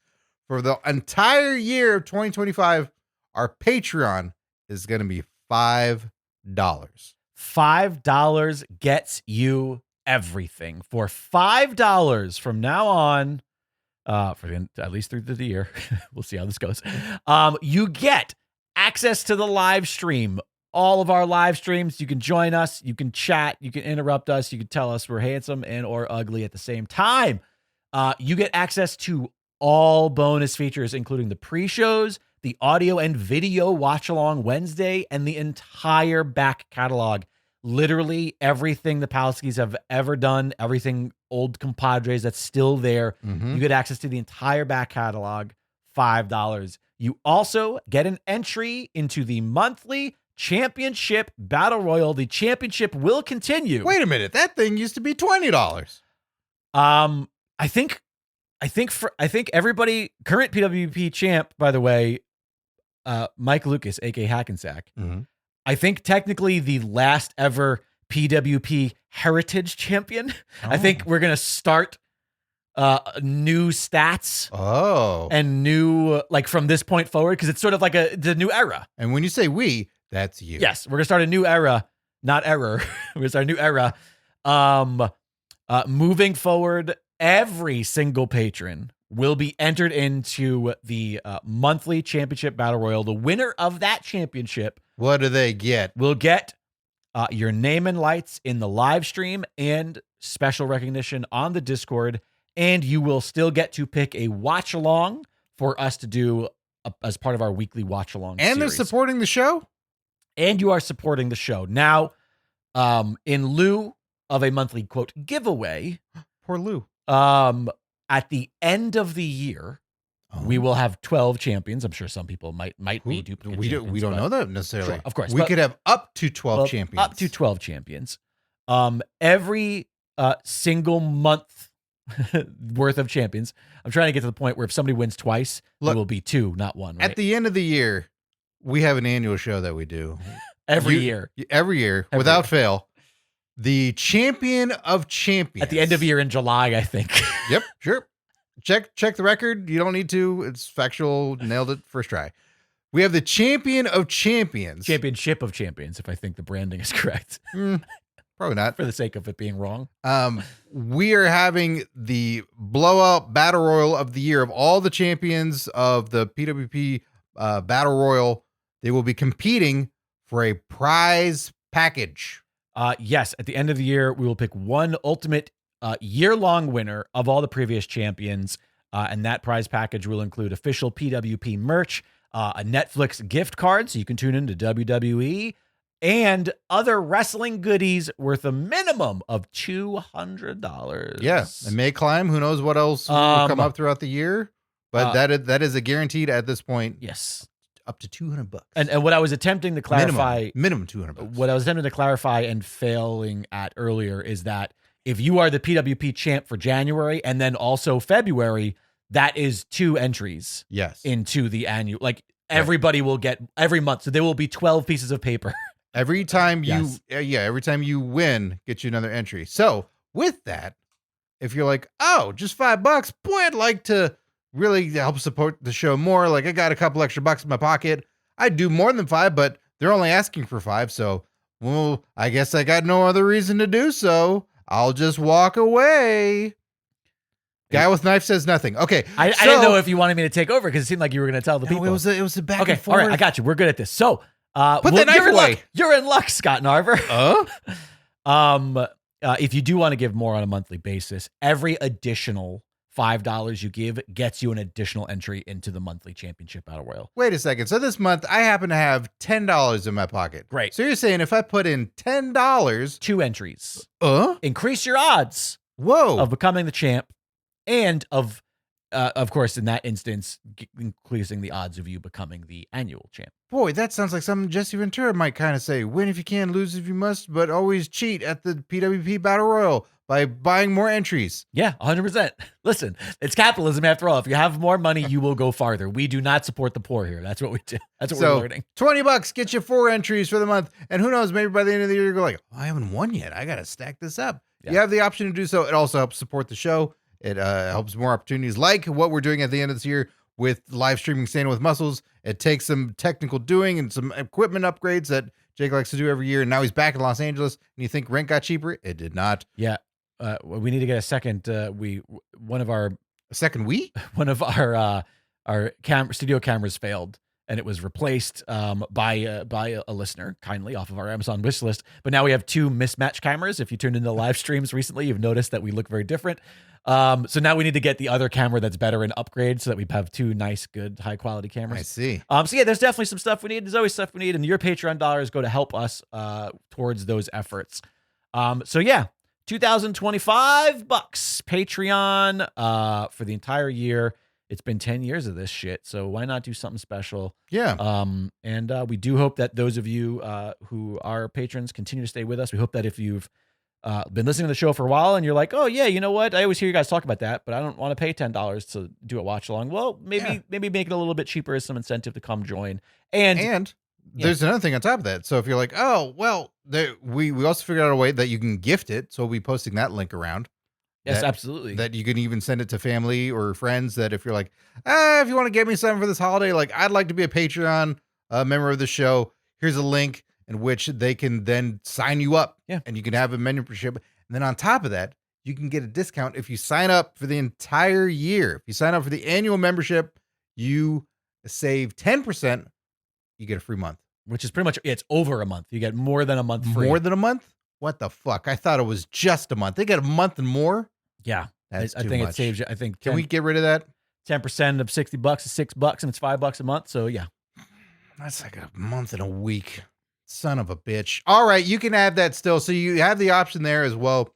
For the entire year of 2025, our Patreon is going to be $5. $5 gets you everything. For $5 from now on, at least through the year, we'll see how this goes. You get access to the live stream. All of our live streams, you can join us, you can chat, you can interrupt us, you can tell us we're handsome and or ugly at the same time. You get access to all bonus features, including the pre-shows, the audio and video watch-along Wednesday, and the entire back catalog. Literally everything the Palskis have ever done, everything old compadres that's still there. You get access to the entire back catalog, $5. You also get an entry into the monthly Championship Battle Royal. The championship will continue. Wait a minute, that thing used to be $20. I think everybody, current PWP champ, by the way, Mike Lucas, aka Hackensack. I think technically the last ever PWP Heritage Champion. I think we're gonna start new stats. And new, like, from this point forward, because it's sort of like the new era. And when you say we, that's you. Yes, we're gonna start a new era, not error. We're gonna start a new era. Moving forward, every single patron will be entered into the monthly championship battle royal. The winner of that championship, what do they get? Will get your name and lights in the live stream and special recognition on the Discord. And you will still get to pick a watch along for us to do as part of our weekly watch along. And they're supporting the show. And you are supporting the show. Now, in lieu of a monthly quote giveaway, poor Lou. At the end of the year, we will have 12 champions. I'm sure some people might be duplicate. We don't know that necessarily. Sure, of course. We could have up to 12 champions. Up to 12 champions. Every single month worth of champions. I'm trying to get to the point where if somebody wins twice, it will be 2, not 1. Right? At the end of the year, we have an annual show that we do every year, without fail. The champion of champions. At the end of the year in July, I think. Yep, sure. Check the record. You don't need to. It's factual. Nailed it first try. We have the champion of champions. Championship of champions, if I think the branding is correct. Probably not. For the sake of it being wrong. We are having the blowout battle royal of the year of all the champions of the PWP battle royal. They will be competing for a prize package. Yes, at the end of the year, we will pick one ultimate year-long winner of all the previous champions, and that prize package will include official PWP merch, a Netflix gift card so you can tune into WWE, and other wrestling goodies worth a minimum of $200. Yeah, it may climb. Who knows what else will come up throughout the year, but that is a guaranteed at this point. Yes. Up to $200. And what I was attempting to clarify, minimum $200. What I was attempting to clarify and failing at earlier is that if you are the PWP champ for January and then also February, that is 2 entries. Yes. Into the annual, like everybody will get every month. So there will be 12 pieces of paper. Every time every time you win, get you another entry. So with that, if you're like, oh, just $5, boy, I'd like to really help support the show more. Like, I got a couple extra bucks in my pocket. I'd do more than 5, but they're only asking for 5. So, well, I guess I got no other reason to do so. I'll just walk away. Guy with knife says nothing. Okay. I didn't know if you wanted me to take over because it seemed like you were going to tell the people. It was a back Okay, and forth. all right, I got you. We're good at this. So, Put the knife you're in away. luck. You're in luck, Scott Narver. If you do want to give more on a monthly basis, every additional $5 you give gets you an additional entry into the monthly championship battle royal. Wait a second. So this month I happen to have $10 in my pocket. Great. So you're saying if I put in $10, 2 entries, increase your odds whoa, of becoming the champ, and of course, in that instance, increasing the odds of you becoming the annual champ. boy, that sounds like something Jesse Ventura might kind of say. Win if you can, lose if you must, but always cheat at the PWP Battle Royal by buying more entries. Yeah, 100%. Listen, it's capitalism after all. If you have more money, you will go farther. We do not support the poor here. That's what we do. That's what we're learning. $20 gets you 4 entries for the month. And who knows, maybe by the end of the year, you're like, oh, I haven't won yet. I got to stack this up. Yeah. You have the option to do so. It also helps support the show. It helps more opportunities like what we're doing at the end of this year with live streaming Standing with Muscles. It takes some technical doing and some equipment upgrades that Jake likes to do every year. And now he's back in Los Angeles. And you think rent got cheaper? It did not. Yeah. We need to get a second. One of our studio cameras failed, and it was replaced by a listener kindly off of our Amazon wish list. But now we have 2 mismatched cameras. If you tuned into live streams recently, you've noticed that we look very different. So now we need to get the other camera that's better and upgrade so that we have 2 nice, good, high quality cameras. I see. So yeah, there's definitely some stuff we need. There's always stuff we need, and your Patreon dollars go to help us towards those efforts. So yeah. $2,025 Patreon for the entire year. It's been 10 years of this shit, so why not do something special? Yeah. And we do hope that those of you who are patrons continue to stay with us. We hope that if you've been listening to the show for a while and you're like, oh yeah, you know what? I always hear you guys talk about that, but I don't want to pay $10 to do a watch along. Well, maybe make it a little bit cheaper as some incentive to come join. And there's another thing on top of that. So if you're like, oh, well, we also figured out a way that you can gift it. So we'll be posting that link around. Yes, absolutely. That you can even send it to family or friends that if you're like, if you want to get me something for this holiday, like I'd like to be a Patreon member of the show. Here's a link in which they can then sign you up. Yeah. And you can have a membership. And then on top of that, you can get a discount if you sign up for the entire year. If you sign up for the annual membership, you save 10%. You get a free month. Which is pretty much, it's over a month. You get more than a month free. More than a month? What the fuck? I thought it was just a month. They get a month and more? Yeah. That's I too think much. it saves you. I think Can we get rid of that? 10% of $60 is $6 and it's $5 a month. So yeah. That's like a month and a week. Son of a bitch. All right, you can have that still. So you have the option there as well.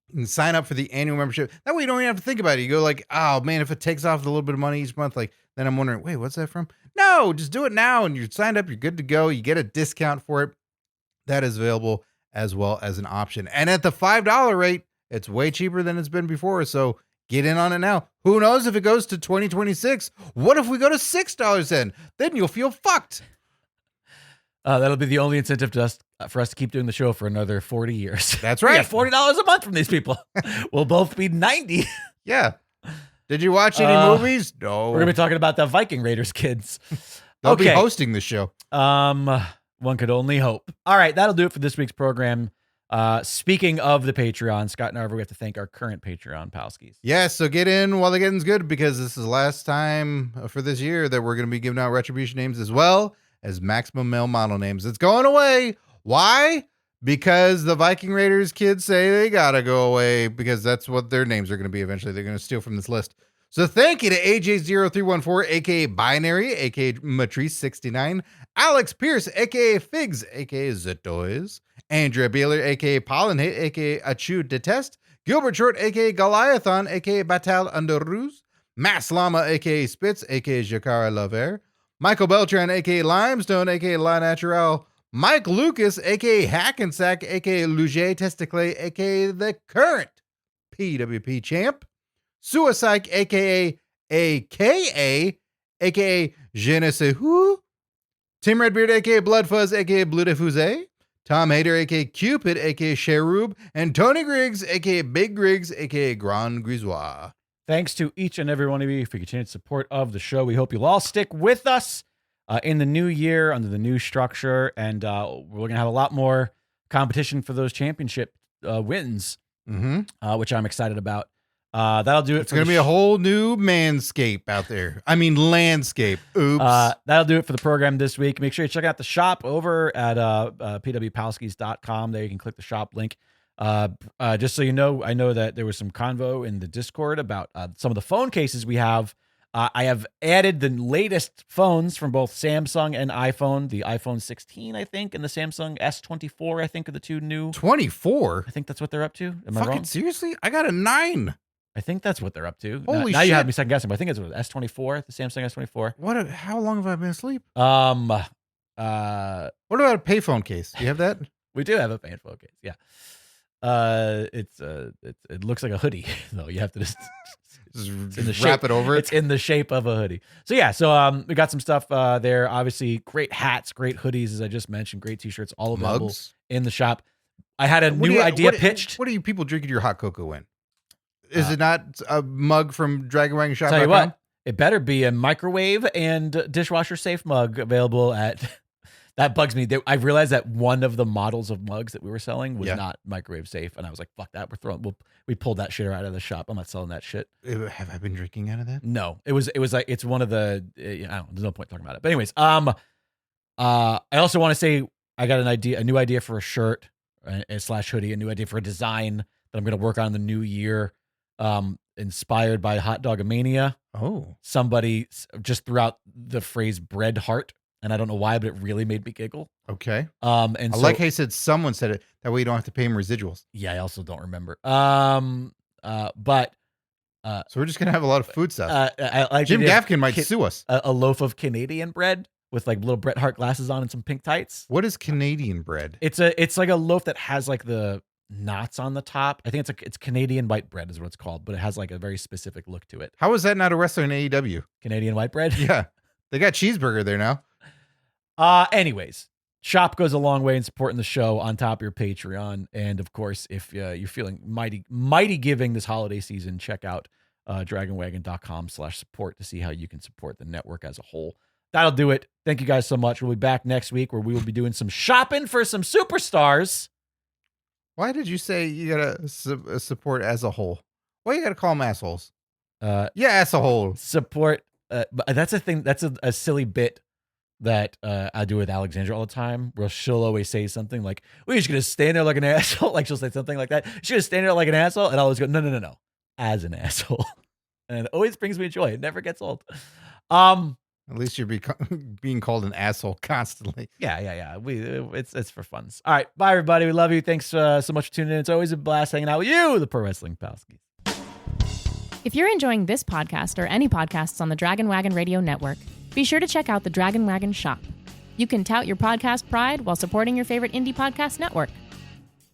You can sign up for the annual membership. That way you don't even have to think about it. You go like, oh man, if it takes off a little bit of money each month, like then I'm wondering, wait, what's that from? No, just do it now and you're signed up. You're good to go. You get a discount for it. That is available as well as an option. And at the $5 rate, it's way cheaper than it's been before. So get in on it now. Who knows if it goes to 2026? What if we go to $6 then? Then you'll feel fucked. That'll be the only incentive for us to keep doing the show for another 40 years. That's right. We get $40 a month from these people. We'll both be 90. Yeah. Did you watch any movies? No. We're going to be talking about the Viking Raiders kids. They'll be hosting the show. One could only hope. All right, that'll do it for this week's program. Speaking of the Patreon, Scott and Arver, we have to thank our current Patreon Palskis. Yes, so get in while the getting's good because this is the last time for this year that we're going to be giving out Retribution names as well as Maximum Male Model names. It's going away. Why? Because the Viking Raiders kids say they got to go away because that's what their names are going to be eventually. They're going to steal from this list. So thank you to AJ0314, a.k.a. Binary, a.k.a. Matrice69, Alex Pierce, a.k.a. Figs, a.k.a. Zitoys, Andrea Beeler, a.k.a. Pollinate, a.k.a. Achu Detest, Gilbert Short, a.k.a. Goliathon, a.k.a. Batal Underruz, Mass Llama, a.k.a. Spitz, a.k.a. Jakara Lover, Michael Beltran, a.k.a. Limestone, a.k.a. La Natural, Mike Lucas, a.k.a. Hackensack, a.k.a. Luger Testicle, a.k.a. the current PWP champ, Suicide, a.k.a. Je ne sais who, Tim Redbeard, a.k.a. Bloodfuzz, a.k.a. Blue Diffuse, Tom Hader, a.k.a. Cupid, a.k.a. Cherub, and Tony Griggs, a.k.a. Big Griggs, a.k.a. Grand Grisois. Thanks to each and every one of you for your continued support of the show. We hope you'll all stick with us in the new year under the new structure, and we're going to have a lot more competition for those championship wins, which I'm excited about. That'll do it. It's going to be a whole new manscape out there. I mean, landscape. Oops. That'll do it for the program this week. Make sure you check out the shop over at pwpalskis.com. There you can click the shop link. Just so you know, I know that there was some convo in the Discord about some of the phone cases we have. I have added the latest phones from both Samsung and iPhone. The iPhone 16, I think, and the Samsung S24, I think, are the two new. 24? I think that's what they're up to. Am I wrong? Seriously? I got a 9. I think that's what they're up to. Holy now shit. you have me second guessing, but I think it's S24, the Samsung S24. How long have I been asleep? What about a payphone case? Do you have that? We do have a payphone case. Yeah. It looks like a hoodie though. You have to just wrap it over it. It's in the shape of a hoodie. So yeah, so we got some stuff there. Obviously, great hats, great hoodies, as I just mentioned, great t-shirts, all available in the shop. I had a new idea pitched. What are you people drinking your hot cocoa in? Is it not a mug from Dragon Wagon Shop? Tell you what, it better be a microwave and dishwasher safe mug available at. That bugs me. I realized that one of the models of mugs that we were selling was not microwave safe, and I was like, "Fuck that! We pulled that shit out of the shop. I'm not selling that shit." Have I been drinking out of that? No, it was like it's one of the. I don't know, there's no point talking about it. But anyways, I also want to say I got a new idea for a shirt slash hoodie, a new idea for a design that I'm going to work on in the new year. Inspired by Hot Dogomania. Oh, somebody just threw out the phrase "bread heart." And I don't know why, but it really made me giggle. Okay. And I like how you said someone said it. That way you don't have to pay him residuals. Yeah, I also don't remember. But so we're just gonna have a lot of food stuff. Like Jim Gaffigan might sue us. A loaf of Canadian bread with like little Bret Hart glasses on and some pink tights. What is Canadian bread? It's like a loaf that has like the knots on the top. I think it's Canadian white bread is what it's called, but it has like a very specific look to it. How is that not a wrestler in AEW? Canadian white bread? Yeah, they got cheeseburger there now. Anyways, shop goes a long way in supporting the show on top of your Patreon. And of course, if you're feeling mighty giving this holiday season, check out dragonwagon.com/support to see how you can support the network as a whole. That'll do it. Thank you guys so much. We'll be back next week where we will be doing some shopping for some superstars. Why did you say you gotta support as a whole? Why you gotta call them assholes? Yeah, as a whole. Support. That's a thing. That's a silly bit that I do with Alexandra all the time, where she'll always say something like, "Well, you're just gonna stand there like an asshole." Like she'll say something like that. She's gonna stand there like an asshole, and I always go, "No, as an asshole," and it always brings me joy. It never gets old. At least you're being called an asshole constantly. Yeah. It's for fun. All right, bye everybody. We love you. Thanks so much for tuning in. It's always a blast hanging out with you, the Pro Wrestling Palskis. If you're enjoying this podcast or any podcasts on the Dragon Wagon Radio Network, be sure to check out the Dragon Wagon shop. You can tout your podcast pride while supporting your favorite indie podcast network.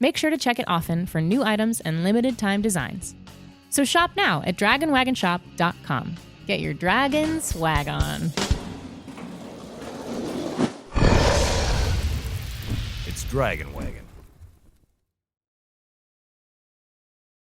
Make sure to check it often for new items and limited time designs. So shop now at dragonwagonshop.com. Get your dragon swag on. It's Dragon Wagon.